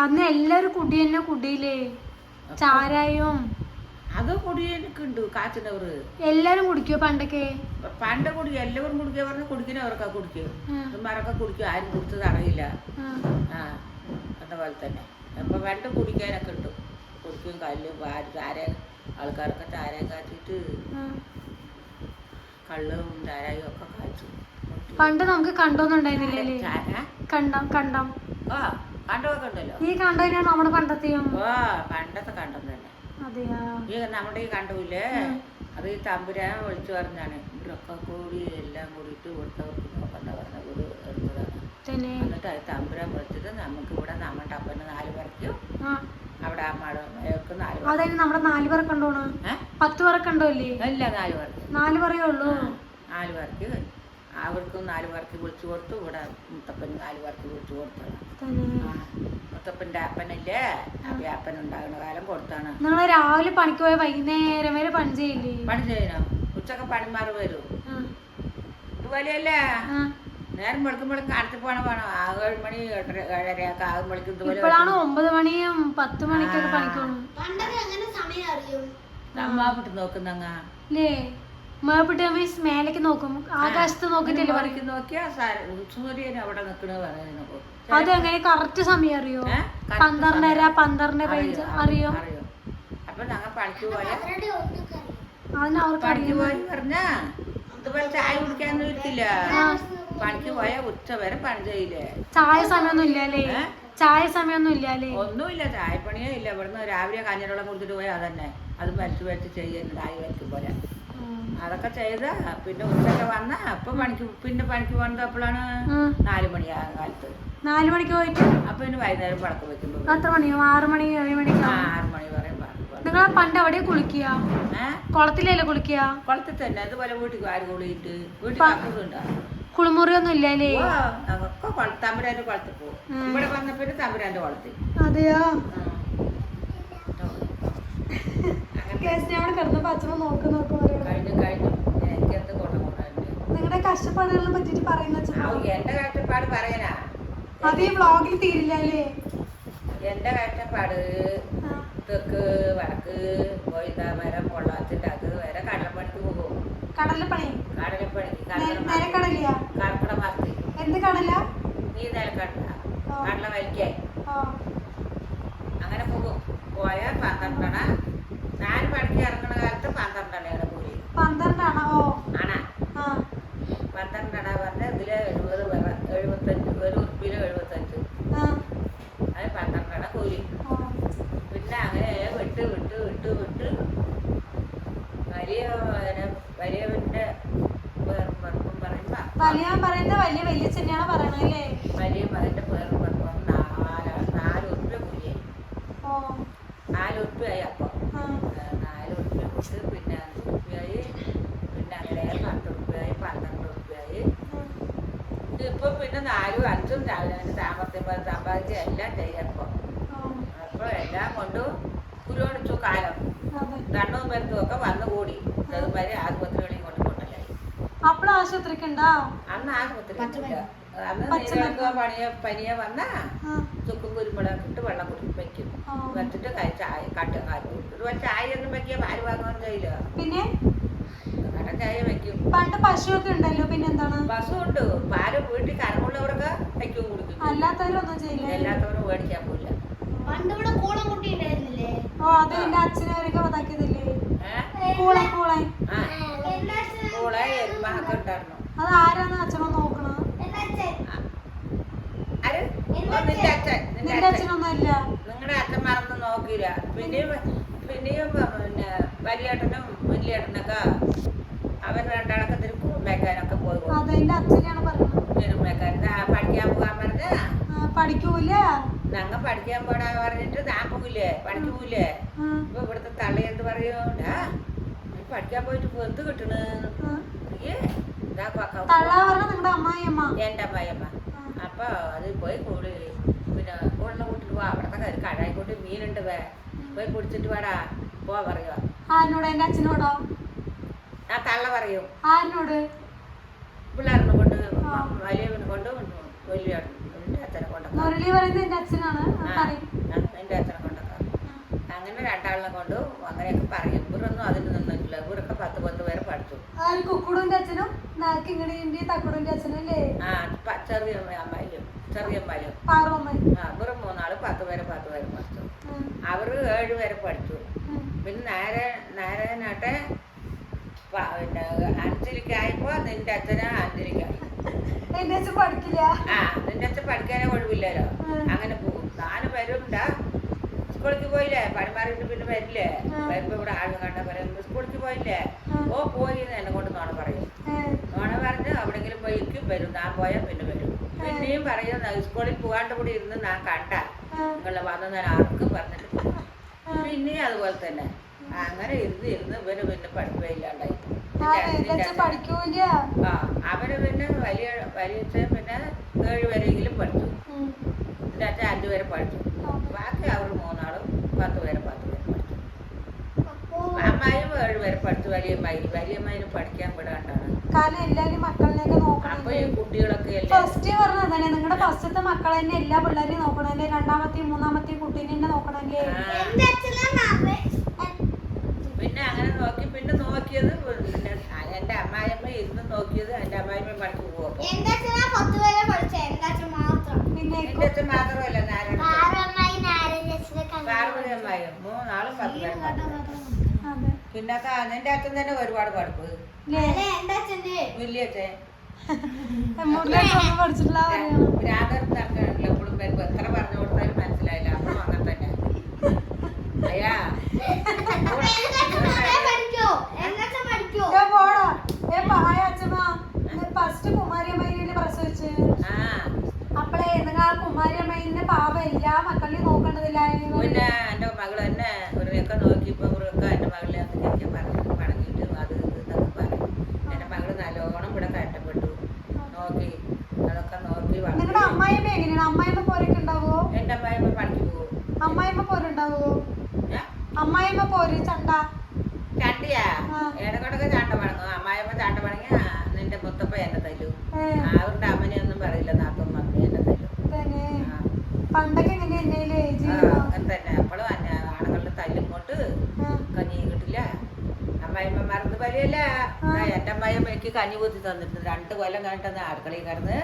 അന്ന് എല്ലാരും കുടി തന്നെ കുടിയില്ലേ? ചാരായും അത് കുടിയൊക്കെയുണ്ട്. കാച്ചിനവറ് എല്ലാരും കുടിക്കോ? പണ്ട് കുടിക്കും. എല്ലാവരും കുടിക്കുക പറഞ്ഞ് കുടിക്കുന്നവർക്കാ കുടിക്കും. ഇവന്മാരൊക്കെ കുടിക്കും. ആരും കുടിച്ചത് അറിയില്ല. അതുപോലെ തന്നെ ഇപ്പൊ പണ്ട് കുടിക്കാനൊക്കെ ഉണ്ട്. കുടിക്കും. കല്ലും ആൾക്കാരൊക്കെ ചാരായം കാച്ചിട്ട് കള്ളും ചാരായും ഒക്കെ കാച്ചു. പണ്ട് നമുക്ക് കണ്ടോന്നുണ്ടായിരുന്നില്ലേ? കണ്ടം കണ്ടമൊക്കെ ഉണ്ടല്ലോ. ഈ കണ്ടതിനാണ് നമ്മുടെ പണ്ടത്തെയും. പണ്ടത്തെ കണ്ടം തന്നെ. ഈ നമ്മുടെ ഈ കണ്ടൂല്ലേ, അത് ഈ തമ്പുരാൻ വിളിച്ചു പറഞ്ഞാണ്. ഇവരൊക്കെ കൂടി എല്ലാം കൂടിയിട്ട് ഇവിടുത്തവർക്ക് നോക്കണ്ട പറഞ്ഞ വീട് എടുത്തതാണ്. എന്നിട്ട് അത് തമ്പുരാൻ വിളിച്ചിട്ട് നമുക്ക് ഇവിടെ നമ്മുടെ അപ്പന് 4 പേർക്കും അവിടെ അമ്മക്ക് 4 അതായത് നമ്മുടെ 4 പേർക്ക് ഉണ്ടോണ്? 10 പേർക്ക് ഉണ്ടോ? ഇല്ലേ, ഇല്ല 4 പേർക്ക്. 4 പേരേ ഉള്ളൂ. 4 പേർക്ക് അവർക്കും 4 പേർക്ക് വിളിച്ചു കൊടുത്തു. ഇവിടെ മുത്തപ്പന് 4 പേർക്ക് വിളിച്ചു കൊടുത്താണ്. മുത്തപ്പന്റെ അപ്പനല്ലേ, അപ്പൊ അപ്പൻ ഉണ്ടാകുന്ന കാലം കൊടുത്താണ്. നിങ്ങള് രാവിലെ പണിക്ക് പോയ വൈകുന്നേരം വരെ പണി ചെയ്യില്ലേ? പണി ചെയ്യണം. ഉച്ചക്ക് പണിമാർ വരും. ഇതുപോലെയല്ലേ നേരം വെളുക്കുമ്പോഴേക്കും കടത്തി പോകണം. 7 മണി 8:30 ഒക്കെ ആകുമ്പോഴേക്കും ഇതുപോലെ. ഇപ്പോഴാണ് 9 മണിയും 10 മണിക്കൊക്കെ പണിക്ക് പോകണം. അമ്മാവിട്ട് നോക്കുന്നങ്ങ അല്ലേ മേപ്പിട്ട് മീൻസ് മേലേക്ക് നോക്കും ആകാശത്ത് നോക്കിട്ടല്ലേ മണിക്ക് നോക്കിയാ സൂര്യൻ അവിടെ നിക്കണ പറയുന്നത് അതെങ്ങനെ കറക്റ്റ് സമയം അറിയോ 12:30 12:15 അറിയോ അറിയോ അപ്പൊ ഞങ്ങൾ പണിക്ക് പോയാ അതിന് അവർക്ക് പണിക്ക് പോയി പറഞ്ഞാ ഇതുപോലെ ചായ കുടിക്കാനൊന്നും ഇരിക്കില്ല പണിക്ക് പോയാ ഉച്ച വരെ പണി ചെയ്യില്ലേ ചായ സമയമൊന്നും ഇല്ല അല്ലേ ചായ സമയമൊന്നും ഇല്ല അല്ലേ ഒന്നുമില്ല ചായപ്പണിയേ ഇല്ല ഇവിടുന്ന് രാവിലെ കഞ്ഞിവെള്ളം കുടിച്ചിട്ട് പോയാൽ അതന്നെ അത് വലിച്ചു ചെയ്യുന്നുണ്ട് ആയി വലിക്കും പോലെ അതൊക്കെ ചെയ്ത പിന്നെ ഉച്ചയ്ക്ക് വന്നാ അപ്പൊ പിന്നെ പണിക്ക് പോകുന്നത് അപ്പോഴാണ് 4 മണിയാകും കാലത്ത് 4 മണിക്ക് പോയിട്ട് അപ്പൊ പിന്നെ വൈകുന്നേരം പടക്കം വെക്കുമ്പോ എത്ര മണിയോ 6 മണി 7 മണിക്ക് 6 മണി വരെ നിങ്ങൾ പണ്ട് എവിടെ കുളിക്കുക കുളത്തിലല്ലേ കുളിക്കുക കുളത്തിൽ തന്നെ അതുപോലെ വീട്ടിൽ ആര് കുളിയിട്ട് വീട്ടിൽ കക്കുന്നുണ്ടോ കുളിമുറിയൊന്നും ഇല്ല അല്ലേ ഞങ്ങൾക്ക് തമ്പുരാന്റെ കുളത്തിൽ പോകും ഇവിടെ വന്ന പിന്നെ തമ്പുരാന്റെ കുളത്തിൽ അതെയോ കിടന്നപ്പോ അച്ഛനെ നോക്കുന്നു കഴിഞ്ഞു എനിക്ക് എന്ത് കൊണ്ടുപോകണല്ലേ നിങ്ങളുടെ കഷ്ടപ്പാടുകളെ പറ്റിട്ട് പറയുന്ന എന്റെ കഷ്ടപ്പാട് പറയാനാ അത് ഈ വ്ളോഗിൽ തീരില്ല അല്ലേ എന്റെ കഷ്ടപ്പാട് തെക്ക് വടക്ക് പോയിതാ വരെ പൊള്ളാത്തിന്റെ അത് വരെ കടലപ്പണിക്ക് പോകും കടലപ്പണി കടലപ്പണിക്ക് കർക്കിട മാസത്തിൽ എന്ത് കടല നീ നിലക്കടല കടല വലിക്കേ അങ്ങനെ പോകും പോയാൽ 12 4 മണിക്ക് ഇറങ്ങണ കാലത്ത് 12 കൂലി 12 ആണോ ആണാ 12 പറഞ്ഞ ഇതില് 75 ഒരു ഉറുപ്പിയില് 75 അത് 12 കൂലി പിന്നെ അങ്ങനെ വിട്ട് വലിയവന്റെ പേർക്കും പറയുമ്പോ വലിയ വല്യച്ഛനെയാണ് പറയണല്ലേ വലിയ മകന്റെ പേരും പറയുമ്പോ 4 ഉറുപ്പ്യ കൂലിയായി 4 ഉറുപ്പ്യായി അപ്പൊ 4 ഉറുപ്പ്യ കൊടുത്ത് പിന്നെ 5 ഉറുപ്പ്യായി പിന്നെ അങ്ങനെ 10 ഉറുപ്പ്യായി 12 ഉറുപ്പ്യായി ഇപ്പൊ പിന്നെ 4 5 രാവിലെ സാമ്പത്തികം സമ്പാദിച്ച് എല്ലാം ചെയ്യാപ്പൊ അപ്പൊ എല്ലാം കൊണ്ടും പുരോഗമിച്ചു കാലം കണ്ണും മരുന്നും ഒക്കെ വന്നുകൂടി അതുമാതിരി ആശുപത്രികളിൽ കൊണ്ടുപോകലായി അപ്പോൾ ആശുപത്രിക്ക് ഉണ്ടോ അന്ന് ആശുപത്രി അന്ന് പനിയ വന്നാ ചുക്കും കുരുമുളക് ഇട്ട് വെള്ളം വെക്കും വെച്ചിട്ട് ചായ ഒരു ചായ ഒന്നും വെക്കിയ പാല് വാങ്ങുവാൻ ചെയ്യില്ല പിന്നെ കട ചായ വെക്കും പണ്ട് പശുവൊക്കെ ഉണ്ടല്ലോ പിന്നെ എന്താണ് പശു ഉണ്ട് പാല് വീട്ടിൽ കരമുള്ളവർക്ക് വയ്ക്കും കുടിക്കും അല്ലാത്തവരൊന്നും ചെയ്യില്ല എല്ലാത്തവരും മേടിക്കാൻ പോയില്ല പണ്ടിവിടെ കൂളം കുട്ടി ഉണ്ടായിരുന്നില്ലേ അത് എന്റെ അച്ഛനവരൊക്കെ ഇതാക്കിയതല്ലേ കൂളൻ എരുമൊക്കെ ഉണ്ടായിരുന്നു അത് ആരാന്ന് അച്ഛനോ നോക്കണ നിന്റെ അച്ഛനൊന്നും ഇല്ല നിങ്ങളുടെ അച്ഛന്മാരൊന്നും നോക്കിയില്ല പിന്നെയും പിന്നെ വലിയേട്ടനും വലിയേട്ടനൊക്കെ അവർ രണ്ടാളൊക്കെ തിരുപ്പൂർ മേക്കാനൊക്കെ പോയി അത് എന്റെ അച്ഛനെയാണ് പറയുന്നത് മേക്കാൻ പഠിക്കാൻ പോകാൻ പറഞ്ഞ പഠിക്കൂല ഞങ്ങൾ പഠിക്കാൻ പോടാ പറഞ്ഞിട്ട് ഞാൻ പോകില്ലേ പണിക്ക് പോകില്ലേ ഇപ്പൊ ഇവിടുത്തെ തള്ളി എന്ത് പറയൂടാ പഠിക്കാൻ പോയിട്ട് ഇപ്പൊ എന്ത് കിട്ടണ് നിങ്ങളുടെ അമ്മായിയമ്മ എന്റെ അമ്മായിയമ്മ അപ്പൊ അത് പോയി കൂടി പിന്നെ കൂടിനെ കൂട്ടിട്ട് പോവാ അവിടത്തെ കഴായിക്കോട്ട് മീനുണ്ട് പോയി കുടിച്ചിട്ട് വേടാ പോവാ പറയുക ആരിനോട് എന്റെ അച്ഛനോടോ ഞാൻ തള്ള പറയും ആരിനോട് പിള്ളേറിനെ കൊണ്ട് വലിയവനെ കൊണ്ട് വലിയ അച്ഛനെ കൊണ്ടൊക്കെ മുരളി പറയുന്നത് എന്റെ അച്ഛനാണ് എന്റെ അച്ഛനെ കൊണ്ടൊക്കെ അങ്ങനെ രണ്ടാളിനെ കൊണ്ട് അങ്ങനെയൊക്കെ പറയും ഇവരൊന്നും അതിന് നിന്നിട്ടില്ല ഇവരൊക്കെ 10 പേരെ പഠിച്ചു കുക്കുടുന്റെ അച്ഛനും കിങ്ങടിന്റെ തക്കുടിന്റെ അച്ഛനും അല്ലേ ചെറിയ അമ്മായിലും ഇവര് 3 ആള് 10 പേരെ പഠിച്ചു അവര് 7 പേരെ പഠിച്ചു പിന്നെ നാരായണാട്ടെ പിന്നെ 5ലേക്കായപ്പോ നിന്റെ അച്ഛന് 5ലേക്കായി എന്റെ അച്ഛൻ പഠിക്കില്ല നിന്റെ അച്ഛൻ പഠിക്കാനേ ഒഴിവില്ലല്ലോ അങ്ങനെ പോകും 4 പേരും ഉണ്ടാ സ്കൂളിലേക്ക് പോയില്ലേ പണിമാറിയിട്ട് പിന്നെ വരില്ലേ വരുമ്പോ ഇവിടെ ആള് കണ്ട പറയും സ്കൂളിലേക്ക് പോയില്ലേ പോയി എന്നെ കൊണ്ട് നോണ പറയും നോണ പറഞ്ഞ് എവിടെങ്കിലും പോയിക്കും വരും ഞാൻ പോയാൽ പിന്നെ വരും പിന്നെയും പറയും സ്കൂളിൽ പോകാണ്ട് കൂടി ഇരുന്ന് ഞാൻ കണ്ടാൽ നിങ്ങളെ വന്ന് ഞാൻ ആർക്കും പറഞ്ഞിട്ട് പോകും പിന്നെയും അതുപോലെ തന്നെ അങ്ങനെ ഇരുന്ന് ഇവര് പിന്നെ പഠിപ്പില്ലാണ്ടായി അവര് പിന്നെ വലിയ പിന്നെ 7 വരെയെങ്കിലും പഠിച്ചു എന്റെ അച്ഛൻ 5 വരെ പഠിച്ചു ബാക്കി അവർ 3 ആളും 10 പേരെ പഠിച്ചു അമ്മായും 7 വരെ പഠിച്ചു വലിയമ്മായിന് പഠിക്കാൻ വിടാണ്ടാണ് കാരണം എല്ലാരും മക്കളിനെയൊക്കെ അപ്പൊ ഈ കുട്ടികളൊക്കെ ഫസ്റ്റ് പറഞ്ഞതല്ലേ നിങ്ങളുടെ ഫസ്റ്റത്തെ മക്കളെ തന്നെ എല്ലാ പിള്ളേരെയും നോക്കണല്ലേ 2ാമത്തെയും 3ാമത്തെയും കുട്ടീനെ തന്നെ നോക്കണല്ലേ പിന്നെ അങ്ങനെ നോക്കി പിന്നെ നോക്കിയത് പിന്നെ എൻ്റെ അമ്മായിയമ്മ ഇരുന്ന് നോക്കിയത് എൻ്റെ അമ്മായിയമ്മ പണിക്ക് പോകും. എന്റെ അച്ഛനാ 10 വരെ പഠിച്ച എന്റെ അച്ഛൻ മാത്രം. പിന്നെ എൻ്റെ അച്ഛൻ മാത്രമല്ല നാരായണ ആറമ്മായി നാരങ്ങ പാർവതി അമ്മായും 3 ആളും 10 വരെ പഠിച്ചു. അതെ പിന്നെ നിന്റെ അച്ഛൻ തന്നെ ഒരുപാട് പഠിപ്പ് എന്റെ അച്ഛന്റെ വലിയച്ഛൻ മുറിലൊന്നും പഠിച്ചിട്ടില്ല പറയണം. രാധർത്ത് നടക്കാനല്ലോ എപ്പോഴും വരുമ്പോ എത്ര പറഞ്ഞു കൊടുത്താലും മനസ്സിലായില്ല. അപ്പോഴും അങ്ങനെ തന്നെ അയ്യാ പഠിക്കോ എന്റെ അച്ഛൻ പഠിക്കോ ഏ പോടാ ഹായ് അച്ഛമ്മ ഫസ്റ്റ് കുമാരിയമ്മേനെ പ്രസവിച്ച് ആ അപ്പളേ നിങ്ങൾ ആ കുമാരിയമ്മേനെ പാവം എല്ലാ മക്കളെയും നോക്കേണ്ടതില്ലായിരുന്നു. പിന്നെ എൻ്റെ മകൾ തന്നെ ഒരൊക്കെ നോക്കിയപ്പോൾ ഒരൊക്കെ എൻ്റെ മകളെ അതൊക്കെ പണങ്ങിയിട്ട് അത് ഇതൊക്കെ പറയും. എൻ്റെ മകൾ നല്ലോണം ഇവിടെ കഷ്ടപ്പെട്ടു നോക്കി അതൊക്കെ നോക്കി നിങ്ങളുടെ അമ്മായിയമ്മ എങ്ങനെയാണ്? അമ്മായിമ്മ പോരൊക്കെ ഉണ്ടാവോ? എൻ്റെ അമ്മായിമ്മ പണിക്ക് പോകും. അമ്മായിമ്മ പോരുണ്ടാവോ? അമ്മായിമ്മ പോര് ചണ്ട ചണ്ടിയാ ഇടക്കൊടൊക്കെ ചാണ്ട പണങ്ങും. അമ്മായിമ്മ ചാണ്ട പണങ്ങി നിന്റെ മുത്തപ്പ എന്നെ തല്ലു. അവരുടെ അമ്മനെയൊന്നും പറയില്ല. നാത്തും മമ്മി എന്നെ തല്ലു. തന്നെ പണ്ടൊക്കെ എങ്ങനെ എന്നേലേ അങ്ങനെ തന്നെ അപ്പോഴും ആണുങ്ങളുടെ തല്ലും കൊണ്ട് കഞ്ഞി കിട്ടില്ല. അമ്മായിമ്മ മറന്ന് പറയല്ല. എൻ്റെ അമ്മായിമ്മ എനിക്ക് കഞ്ഞി കുത്തി തന്നിട്ടുണ്ട്. 2 കൊല്ലം കഴിഞ്ഞിട്ട് അടുക്കളയിൽ കിടന്ന്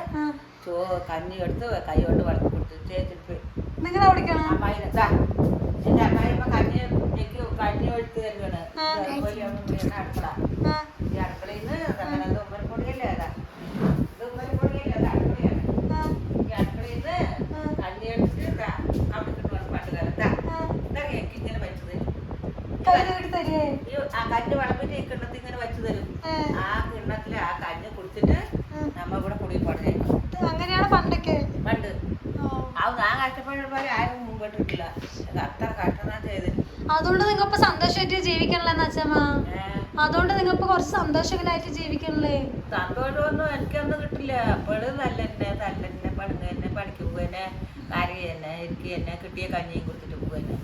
കഞ്ഞി എടുത്ത് കൈ കൊണ്ട് വളർത്തി കൊടുത്തു. ചേച്ചിട്ട് നിങ്ങൾ എവിടേക്കാണ്? അമ്മായി എൻ്റെ അമ്മായിമ്മ കഞ്ഞി എനിക്ക് കഞ്ഞി എടുത്ത് തരുവാണ്. അടുക്കള ഈ അടുക്കളയിൽ നിന്ന് അങ്ങനെ ഉമ്മൽപ്പൊടിയല്ലേ അതാ ഉമ്മൽപ്പൊടിയല്ലേ അത് അടുക്കളയാണ്. ഈ അടുക്കളയിൽ നിന്ന് കഞ്ഞി എടുത്ത് അവിടെ കിട്ടുവാണ് പണ്ടുകാലത്താ ഇതൊക്കെ എനിക്ക് ഇങ്ങനെ വെച്ചു തരും. ഈ ആ കഞ്ഞി വിളമ്പിട്ട് ഈ കിണ്ണത്തിൽ ഇങ്ങനെ വെച്ചു തരും. ആ കിണ്ണത്തില് ആ കഞ്ഞി കുടിച്ചിട്ട് നമ്മ ഇവിടെ കുടിപ്പാട് ചെയ്യണം. അങ്ങനെയാണ് പണ്ടൊക്കെ. പണ്ട് അത് ഞാൻ കഷ്ടപ്പെടുന്ന പോലെ ആരും മുമ്പോട്ടിട്ടില്ല. അത്ര കഷ്ടനാ ചെയ്തിട്ട്. അതുകൊണ്ട് നിങ്ങൾ ഇപ്പൊ സന്തോഷമായിട്ട് ജീവിക്കണല്ലേ അച്ഛമ്മ? അതുകൊണ്ട് നിങ്ങൾ ഇപ്പൊ കുറച്ച് സന്തോഷങ്ങളായിട്ട് ജീവിക്കണല്ലേ? സന്തോഷമൊന്നും എനിക്കൊന്നും കിട്ടില്ല. അപ്പോഴും തല്ലെന്നെ പണിക്ക് തന്നെ പണിക്ക് പോവുകന്നെ കരയി തന്നെ എനിക്ക് തന്നെ കിട്ടിയ കഞ്ഞിയും കൊടുത്തിട്ട് പോവുകന്നെ.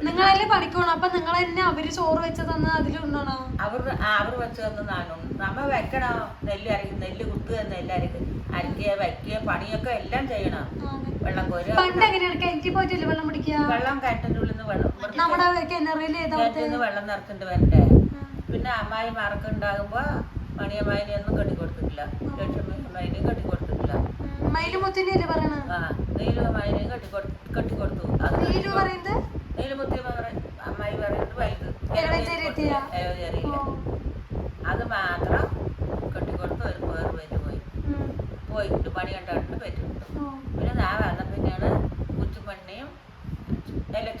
നിങ്ങളല്ലേ പണിക്കോണം അപ്പൊ നിങ്ങൾ തന്നെ അവര് ചോറ് വെച്ച് തന്ന അതിലുണ്ടോ? അവർ വെച്ച് തന്ന് നാനും നമ്മ വെക്കണം. നെല്ല് കുത്തുക നെല്ല് അരക്കുക വയ്ക്കുക പണിയൊക്കെ എല്ലാം ചെയ്യണം. വെള്ളം കോരുക. പണ്ട് എങ്ങനെയാണ് കിണറ്റിൽ പോയിട്ടില്ല വെള്ളം പിടിക്കുക? വെള്ളം കിണറ്റിൻ്റെ ഉള്ളിൽ നിന്ന് നമ്മുടെ കിണറിൽ വെള്ളം നിറച്ചിട്ട് വരണ്ടേ. പിന്നെ അമ്മായി മറക്കുണ്ടാകുമ്പോ മണിയമ്മായിനെ ഒന്നും കെട്ടിക്കൊടുത്തിട്ടില്ല. ലക്ഷ്മിയമ്മായിനെയും കെട്ടിക്കൊടുത്തിട്ടില്ല. മയിലുമുത്തിനല്ലേ പറയണ? നീലുമായിനെയും കെട്ടിക്കൊടുത്തു. അത് പറയുന്നത് നീലുമുത്തി അമ്മായി പറയുന്നത് വലുത് ചെറിയ അത് മാത്രം കെട്ടിക്കൊടുത്ത് ഒരു പേര് പോയിട്ട് പണി കണ്ടിട്ട് പറ്റിട്ടു. പിന്നെ ഞാൻ വന്ന പിന്നെയാണ് കുച്ചുമണ്ണിയും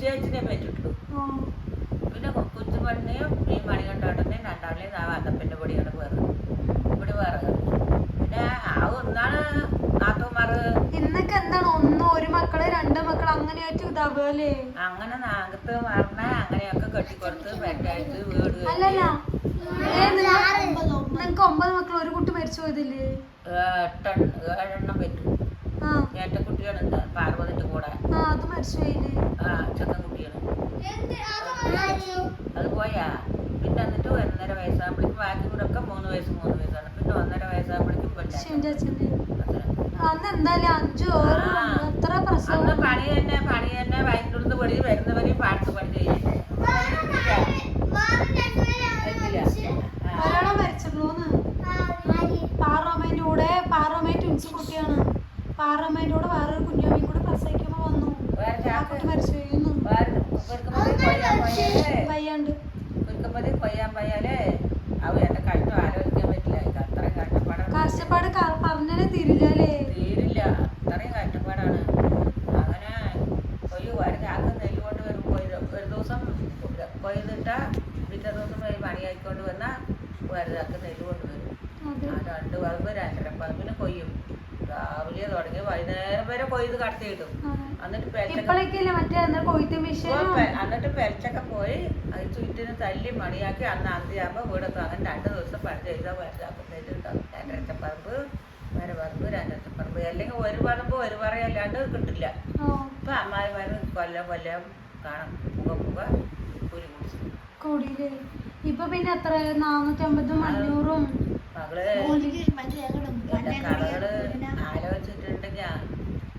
ചേച്ചിനെ പറ്റിട്ടു. പിന്നെ കുച്ചുമണ്ണിയും ഈ മണി കണ്ടോട്ടനെയും രണ്ടാളിനെയും ഞാൻ വന്നപ്പിൻ്റെ പൊടിയാണ് വേറെ ഇവിടെ വേറെ. പിന്നെ ആ ഒന്നാണ് നാത്തുമാറ്. ഇന്നൊക്കെ എന്താണ് ഒരു മക്കള് 2 മക്കള് അങ്ങനെയായിട്ട് ഇതാവല്ലേ? അങ്ങനെ നാഗത്ത് പറഞ്ഞ അങ്ങനെയൊക്കെ കെട്ടിക്കൊടുത്ത് പെറ്റായിട്ട് വീട് അല്ലല്ല നിങ്ങക്ക് 9 മക്കൾ ഒരു കുട്ടി മരിച്ചു പോയതില്ലേ? 7 പറ്റും. ഏട്ടക്കുട്ടിയാണ് പാർവതിന്റെ കൂടെ. അത് മരിച്ചു പോയില്ലേ? ചെക്കൻകുട്ടിയാണ്. അത് പോയാ. പിന്നെ എന്നിട്ട് 1.5 വയസ്സാകുമ്പോഴേക്കും ബാക്കി കൂടെ ഒക്കെ 3 വയസ്സാണ്. പിന്നെ 1.5 വയസ്സാകുമ്പോഴേക്കും അന്ന് എന്തായാലും 5 എത്ര പ്രസവം. അന്ന് പണി തന്നെ വയറ്റിനുള്ളിൽ പൊടി വരുന്നവരെയും പാടത്ത് പണി ചെയ്യും. ഒരാളെ മരിച്ചിട്ടുള്ളൂന്ന്. പാറമ്മേന്റെ കൂടെ പാറമ്മ ട്വിൻസ് കുട്ടിയാണ്. പാറമ്മേന്റെ കൂടെ വേറൊരു കുഞ്ഞമ്മയും കൂടെ പ്രസവിക്കുമ്പോ വന്നു. ആ കുട്ടി മരിച്ചു വീഴുന്നു. വയ്യാണ്ട് കൊയ്യാൻ പോയാലേ അവ എന്റെ കഷ്ടം ആലോചിക്കാൻ പറ്റില്ല. അത്രയും കഷ്ടപ്പാട് പറഞ്ഞാലേ തീരില്ലേ? തീരില്ല. അത്രയും കഷ്ടപ്പാടാണ്. അങ്ങനെ ഒരു ചാക്ക് നെല്ല് കൊണ്ട് വരുമ്പോൾ ഒരു ദിവസം കൊയ്തിട്ടാ പിറ്റേ ദിവസം പണിയായിക്കൊണ്ട് വന്നാൽ ഒരു ചാക്ക് നെല്ല് കൊണ്ട് വരും. 2 പറമ്പ് 2.5 പറമ്പിന് കൊയ്യും. രാവിലെ തുടങ്ങി വൈകുന്നേരം വരെ കൊയ്ത് കടത്തി കിട്ടും. എന്നിട്ട് പെരച്ചൊക്കെ പോയി അത് ചുറ്റിന് തല്ലി മണിയാക്കി അന്ന് അന്തിയാകുമ്പോൾ വീടെത്തും. അങ്ങനെ 2 ദിവസം പണി ചെയ്താൽ വരച്ചാക്കുന്നതിൽ ഉണ്ടാവും. 2.5 പറമ്പ് വേറെ പറമ്പ് 2.5 പറമ്പ് അല്ലെങ്കിൽ ഒരു പറമ്പ് ഒരു പറയല്ലാണ്ട് കിട്ടില്ല. ഇപ്പൊ അമ്മായിമാര് കൊല്ലം കാണാം പുക കൂലി കൂടിയില്ലേ? ഇപ്പൊ പിന്നെ എത്ര 450 500 മകള് എന്റെ കളകള് ആലോചിച്ചിട്ടുണ്ടെങ്കിൽ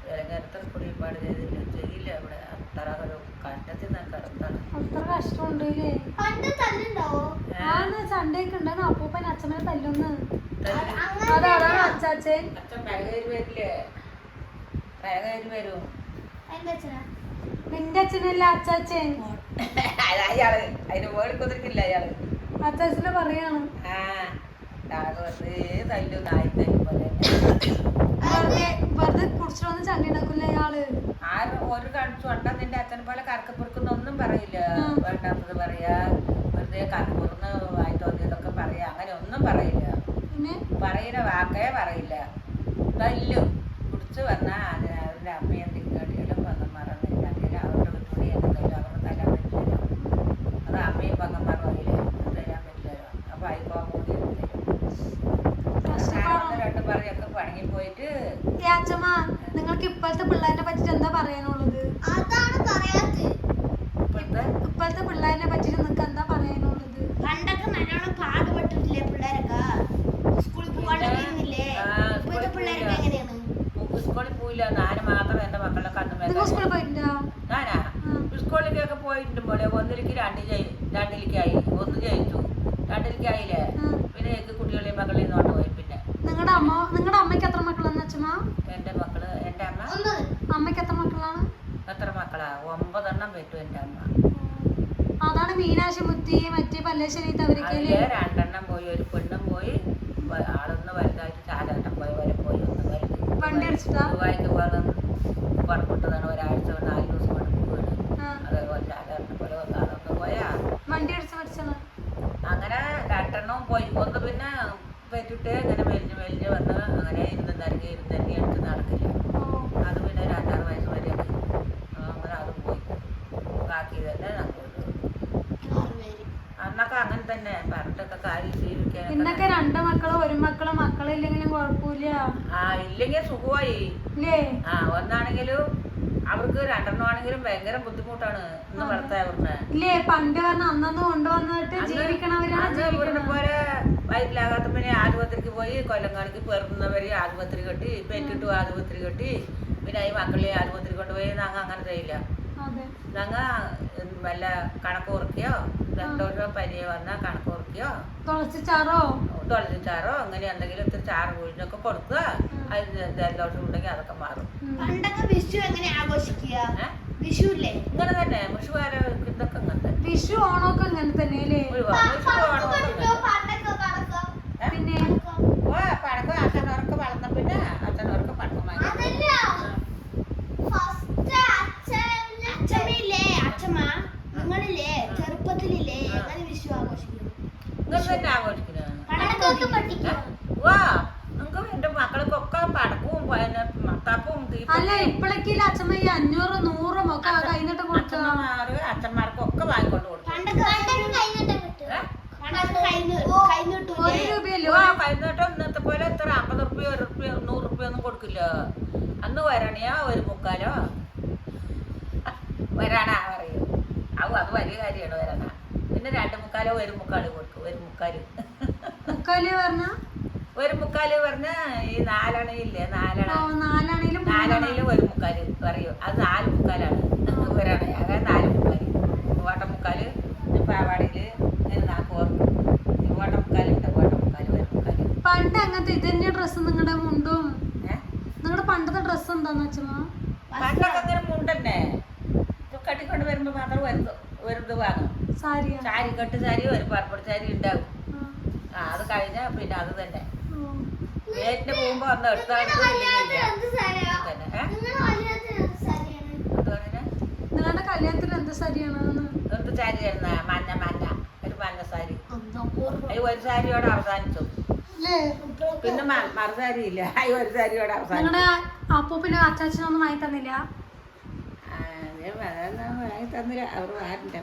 വിലങ്ങരത്ര കുടിപ്പാട് ചെയ്യില്ല. ഇവിടെ അത്ര ഒരു കണ്ടത്തിൽ നിന്നൊക്കെ എത്ര കഷ്ടമുണ്ട് അല്ലേ? പണ്ട് തല്ലുണ്ടാവോ? ആന്ന് സൺഡേക്ക് ഉണ്ടെന്ന് അപ്പൂപ്പൻ അച്ഛനെ തല്ലുന്ന്. അങ്ങനെ അതാണ് അച്ചാച്ചൻ. അച്ഛൻ പഴകേരി വരില്ലേ? പഴകേരി വരും. എന്റെ അച്ഛനാ? നിന്റെ അച്ഛനല്ല അച്ചാച്ചൻ. അയാള് അതിന് വേടി കുതിർക്കില്ല അയാള്. അച്ചാച്ചനെ പറയാണ്. ആ വെറുതെ തല്ലു നായിക്കല് പോലെ. വെറുതെ കുടിച്ചിട്ട് വന്ന് ചണ്ടി ഉണ്ടാക്കില്ല അയാള്. ആരും ഒരു ചൊണ്ട നിന്റെ അച്ഛനെ പോലെ കറക്കപ്പുറക്കുന്ന ഒന്നും പറയില്ല. വേണ്ടാത്തത് പറയാ, വെറുതെ കറക്കുറന്ന് വായി തോന്നിയതൊക്കെ പറയാ, അങ്ങനെ ഒന്നും പറയില്ല. പിന്നെ പറയുന്ന വാക്കേ പറയില്ല. തല്ലും കുടിച്ച് വന്നാൽ അവരുടെ അമ്മയും തിങ്ങാട്ടിയാലും പങ്കന്മാരൊന്നും അവരുടെ വീട്ടുകൂടി എന്തെങ്കിലും അവരുടെ തരാൻ പറ്റില്ലല്ലോ. അത് അമ്മയും പങ്കന്മാരും അറിയില്ലേ, തരാൻ പറ്റില്ലല്ലോ. അപ്പൊ അയക്കോ കൂടി രണ്ടും പറയൊക്കെ പണങ്ങി പോയിട്ട്. അച്ഛമ്മ നിങ്ങൾക്ക് ഇപ്പോഴത്തെ പിള്ളേരെ പറ്റിട്ട് എന്താ പറയാനുള്ളത്? അതാണ് പറയാത്തത്. ഇപ്പോഴത്തെ പിള്ളേരെ പറ്റിട്ട് നിങ്ങൾക്ക് എന്താ പറയാനുള്ളത്? പണ്ടൊക്കെ നല്ലോണം പാടുപെട്ടിട്ടില്ലേ പിള്ളേരൊക്കെ? സ്കൂളിൽ പോകാണ്ടിരുന്നില്ലേ? ഇപ്പോഴത്തെ പിള്ളേരൊക്കെ എങ്ങനെയാണ്? സ്കൂളിൽ പോയില്ല. ഞാന് മാത്രം എന്റെ മക്കളെ നിങ്ങൾ സ്കൂളിൽ പോയിട്ടുണ്ടോ? ഞാനാ സ്കൂളിലേക്കൊക്കെ പോയിട്ടുണ്ട് പോലെ. ഒന്നിലേക്ക് രണ്ടിലേക്കായി. ഒന്ന് ജയിച്ചു, രണ്ടിലേക്കായില്ലേ. പിന്നെ എനിക്ക് കുട്ടികളെയും മക്കളെയും കൊണ്ട് പോയി. പിന്നെ നിങ്ങളുടെ അമ്മയ്ക്ക് എത്ര മക്കളാണ് അച്ഛമ്മ? എന്റെ മക്കള്, എന്റെ അമ്മ അമ്മയ്ക്ക് എത്ര മക്കളാണ്? എത്ര മക്കളാ? 9 എണ്ണം പെറ്റു എന്റെ അമ്മ. അതാണ് മീനാശി മുത്തി മറ്റേ പല്ലേശ്ശേരി അവരൊക്കെ. 2 എണ്ണം പോയി, ഒരു പെണ്ണും പോയി. ആളൊന്ന് വലുതായിട്ട് ചാലട്ടം പോയി, വരെ പോയി. ഒന്ന് വലുത് വണ്ടി അടിച്ചിട്ടാ ദുബായിക്ക് പുറപ്പെട്ടതാണ്. ഒരാഴ്ച 4 ദിവസം കൊണ്ട് പോവാണ്. അതേപോലെ ചാലട്ടം പോലെ അതൊന്ന് പോയാ വണ്ടി അടിച്ച് പഠിച്ചാണ്. അങ്ങനെ 2 എണ്ണവും പോയി. ഒന്ന് പിന്നെ പെറ്റിട്ട് ഇങ്ങനെ മെലിഞ്ഞ് വന്ന് അങ്ങനെ ഇരുന്നരങ്ങി എടുത്ത് നടക്കില്ല. അത് പിന്നെ ഒരു 5-6 വയസ്സ് വരെയൊക്കെ അങ്ങനെ അതും പോയി. ബാക്കി തന്നെ അന്നൊക്കെ അങ്ങനെ തന്നെ പറഞ്ഞിട്ടൊക്കെ കാര്യം ജീവിക്കാൻ. ഇന്നൊക്കെ 2 മക്കളോ 1 മക്കളോ മക്കളില്ലെങ്കിലും കുഴപ്പമില്ല. ഇല്ലെങ്കിൽ സുഖമായി. ഇല്ലേ? ഒന്നാണെങ്കിലും അവർക്ക് 2 എണ്ണം ആണെങ്കിലും ഭയങ്കര ബുദ്ധിമുട്ടാണ് ഇന്ന് വളർത്തായവർക്ക്. ഇല്ലേ? പണ്ട് പറഞ്ഞ അന്നു കൊണ്ടുവന്നിട്ട് ജീവിക്കണവരാണ്. ഇവരുടെ പോലെ വയറ്റിലാകാത്ത പിന്നെ ആശുപത്രിക്ക് പോയി കൊല്ലങ്കാണിക്ക് പെറുന്നവരെ ആശുപത്രി കെട്ടി, പെറ്റിട്ടു ആശുപത്രി കെട്ടി, പിന്നെ ഈ മക്കളെ ആശുപത്രി കൊണ്ടുപോയി ഞങ്ങൾ അങ്ങനെ ചെയ്യില്ല. ഞങ്ങൾ വല്ല കണക്ക് കുറിക്കോ, ജലദോഷമോ പനിയോ വന്നാൽ കണക്ക് കുറിക്കോ, തുളസിച്ചാറോ അങ്ങനെ എന്തെങ്കിലും ഇത്തിരി ചാറ് കുഴിഞ്ഞൊക്കെ കൊടുക്കുക. അതിന് ജലദോഷം ഉണ്ടെങ്കിൽ അതൊക്കെ മാറും. പണ്ടൊക്കെ വിഷു എങ്ങനെ ആഘോഷിക്കുക? വിഷു ഇല്ലേ? ഇങ്ങനെ തന്നെ വിഷു ഇതൊക്കെ അങ്ങനെ തന്നെ. വിഷു ഓണമൊക്കെ അങ്ങനെ തന്നെയല്ലേ? പിന്നെ പടക്കം അച്ഛനവർക്ക് വളർന്ന പിന്നെ അച്ഛനവർക്ക് പടക്കം വാങ്ങി. നിങ്ങളില്ലേ ചെറുപ്പത്തിലില്ലേ എങ്ങനെ വിഷു ആഘോഷിക്കുന്നു? നിങ്ങൾ തന്നെ ആഘോഷിക്കുന്നത്. വാ നിങ്ങൾക്ക് എന്റെ മക്കൾക്കൊക്കെ പടക്കവും മത്താപ്പവും അല്ല ഇപ്പോഴേക്കില്ല അച്ഛമ്മ ഈ 500 100 ഒക്കെ കഴിഞ്ഞിട്ട് കൊടുക്കുക. അച്ഛന്മാർക്കൊക്കെ വാങ്ങിക്കൊണ്ട് കൊടുക്കും. കഴിഞ്ഞിട്ട് ഇന്നത്തെ പോലെ എത്ര 50 റുപ്യ 1 റുപ്യ 100 റുപ്യ ഒന്നും കൊടുക്കില്ല. അന്ന് വരണയാ 1 മുക്കാലോ വരാനാ പറയും. അത് വലിയ കാര്യമാണ് വരണ. പിന്നെ 2 മുക്കാലോ 1 മുക്കാല് കൊടുക്കും. 1 മുക്കാല് പറഞ്ഞ 1 മുക്കാല് പറഞ്ഞ ഈ 4 അണയില്ലേ, 4 നാലാണേലും 1 മുക്കാല് പറയും. അത് 4 മുക്കാലാണ് വരണ. അങ്ങനെ 4 മുക്കാല് ഓട്ടമുക്കാല് പാവാടയില് ഇങ്ങനെ 4 ഓർക്കും. ഓട്ടമുക്കാലുണ്ട്. ഓട്ടമുക്കാല് 1 മുക്കാല്. പണ്ട് അങ്ങനത്തെ ഇതന്നെ ഡ്രസ്സ് നിങ്ങളുടെ മുണ്ടും നിങ്ങളുടെ പണ്ടത്തെ ഡ്രസ്സ് എന്താന്ന് വെച്ചമ്മ? പണ്ടൊക്കെ അങ്ങനെ മുണ്ടന്നെ കട്ടിക്കൊണ്ട് വരുമ്പോ മാത്രം വെറുതെ വാങ്ങും. സാരി കെട്ട് സാരി, ഒരു പർപ്പിൾ സാരി ഉണ്ടാവും. അത് കഴിഞ്ഞാ പിന്നെ അത് തന്നെ വീട്ടിന് പോകുമ്പോ അന്ന് എടുത്തായിട്ട് നിങ്ങളുടെ കല്യാണത്തിന് എന്ത് സാരിയാണ്? എന്ത് സാരി തരുന്ന മഞ്ഞ ഒരു മഞ്ഞ സാരി. ഒരു സാരിയോടെ അവസാനിച്ചു. പിന്നെ മറുസാരി ഇല്ല. ഒരു സാരിയോടെ അവസാനിച്ചു. നിങ്ങളുടെ അപ്പൂപ്പിന് അച്ചാച്ചനൊന്നും വാങ്ങി തന്നില്ല? വാങ്ങി തന്നില്ല. അവർ വാങ്ങിച്ച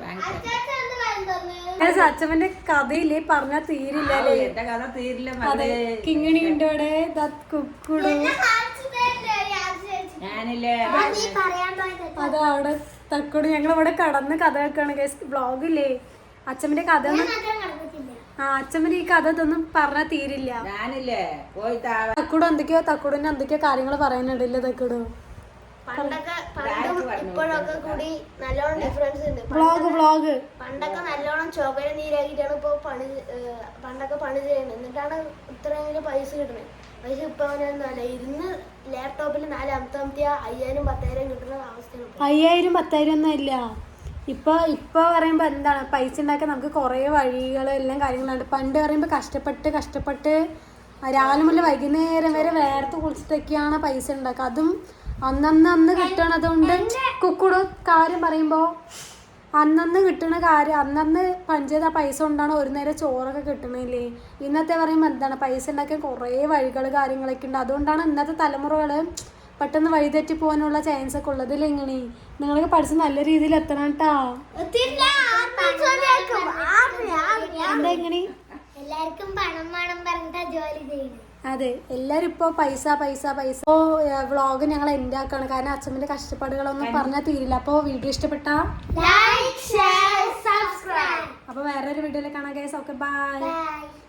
അച്ഛമ്മന്റെ കഥയില്ലേ പറഞ്ഞാ തീരില്ല. എന്റെ കഥ തീരില്ല. കിങ്ങിണി ഉണ്ട് ഇവിടെ കുക്കുടു. ഞാനില്ലേ അതാ അവിടെ തക്കോട് ഞങ്ങളിവിടെ കടന്ന് കഥ വെക്കാണ് വ്ളോഗില്ലേ. അച്ഛമ്മന്റെ കഥ അച്ഛമ്മന്റെ ഈ കഥ ഇതൊന്നും പറഞ്ഞാ തീരില്ല. ഞാനില്ലേ പോയി തക്കോട് എന്തൊക്കെയോ കാര്യങ്ങൾ പറയാനുണ്ടല്ലേ തക്കോട്? പണ്ടും ഇപ്പോഴൊക്കെ കൂടി നല്ലോണം ഡിഫറൻസ് ഉണ്ട്. വ്ളോഗ് പണ്ടൊക്കെ നല്ലോണം ചോകര നീരാക്കിയിട്ടാണ് ഇപ്പൊ പണ്ടൊക്കെ പണി ചെയ്യുന്നത്, എന്നിട്ടാണ് ഇത്രയെങ്കിലും പൈസ കിട്ടുന്നത്. പക്ഷെ ഇപ്പൊ അങ്ങനെയൊന്നുമല്ല, ഇരുന്ന് ലാപ്ടോപ്പിൽ 4 അമ്പത്തി 5000 10,000 കിട്ടുന്ന അവസ്ഥയാണ്. 5000 10,000 ഒന്നും ഇല്ല. ഇപ്പൊ പറയുമ്പോ എന്താണ് പൈസ ഉണ്ടാക്കാൻ നമുക്ക് കുറേ വഴികൾ എല്ലാം കാര്യങ്ങളുണ്ട്. പണ്ട് പറയുമ്പോ കഷ്ടപ്പെട്ട് രാവിലെ മുതൽ വൈകുന്നേരം വരെ വേർത്ത് കുളിച്ചിട്ടൊക്കെയാണ് പൈസ ഉണ്ടാക്കുക. അതും അന്ന് കിട്ടണതുകൊണ്ട് കുക്കുടു കാര്യം പറയുമ്പോൾ അന്നന്ന് കിട്ടുന്ന കാര്യം അന്നന്ന് പഞ്ചായത്ത് ആ പൈസ കൊണ്ടാണ് ഒരു നേരം ചോറൊക്കെ കിട്ടണില്ലേ. ഇന്നത്തെ പറയുമ്പോൾ എന്താണ് പൈസ ഉണ്ടാക്കാൻ കുറേ വഴികൾ കാര്യങ്ങളൊക്കെ ഉണ്ട്. അതുകൊണ്ടാണ് ഇന്നത്തെ തലമുറകൾ പെട്ടെന്ന് വഴിതെറ്റി പോകാനുള്ള ചാൻസ് ഒക്കെ ഉള്ളത്. ഇങ്ങനെ നിങ്ങൾക്ക് പഠിച്ച് നല്ല രീതിയിൽ എത്തണം കേട്ടാ. എന്താ ഇങ്ങനെ എല്ലാവർക്കും പണം വേണം പറഞ്ഞിട്ടാ ജോലി ചെയ്യുന്നത്. അതെ, എല്ലാവരും ഇപ്പോൾ പൈസ വ്ളോഗ് ഞങ്ങൾ എൻ്റെ ആക്കാണ്. കാരണം അച്ഛൻ്റെ കഷ്ടപ്പാടുകളൊന്നും പറഞ്ഞാൽ തീരില്ല. അപ്പോൾ വീഡിയോ ഇഷ്ടപ്പെട്ടാ ലൈക്ക് ഷെയർ സബ്സ്ക്രൈബ്. അപ്പോൾ വേറൊരു വീഡിയോയിൽ കാണാം ഗൈസ്. Okay bye. ബൈ.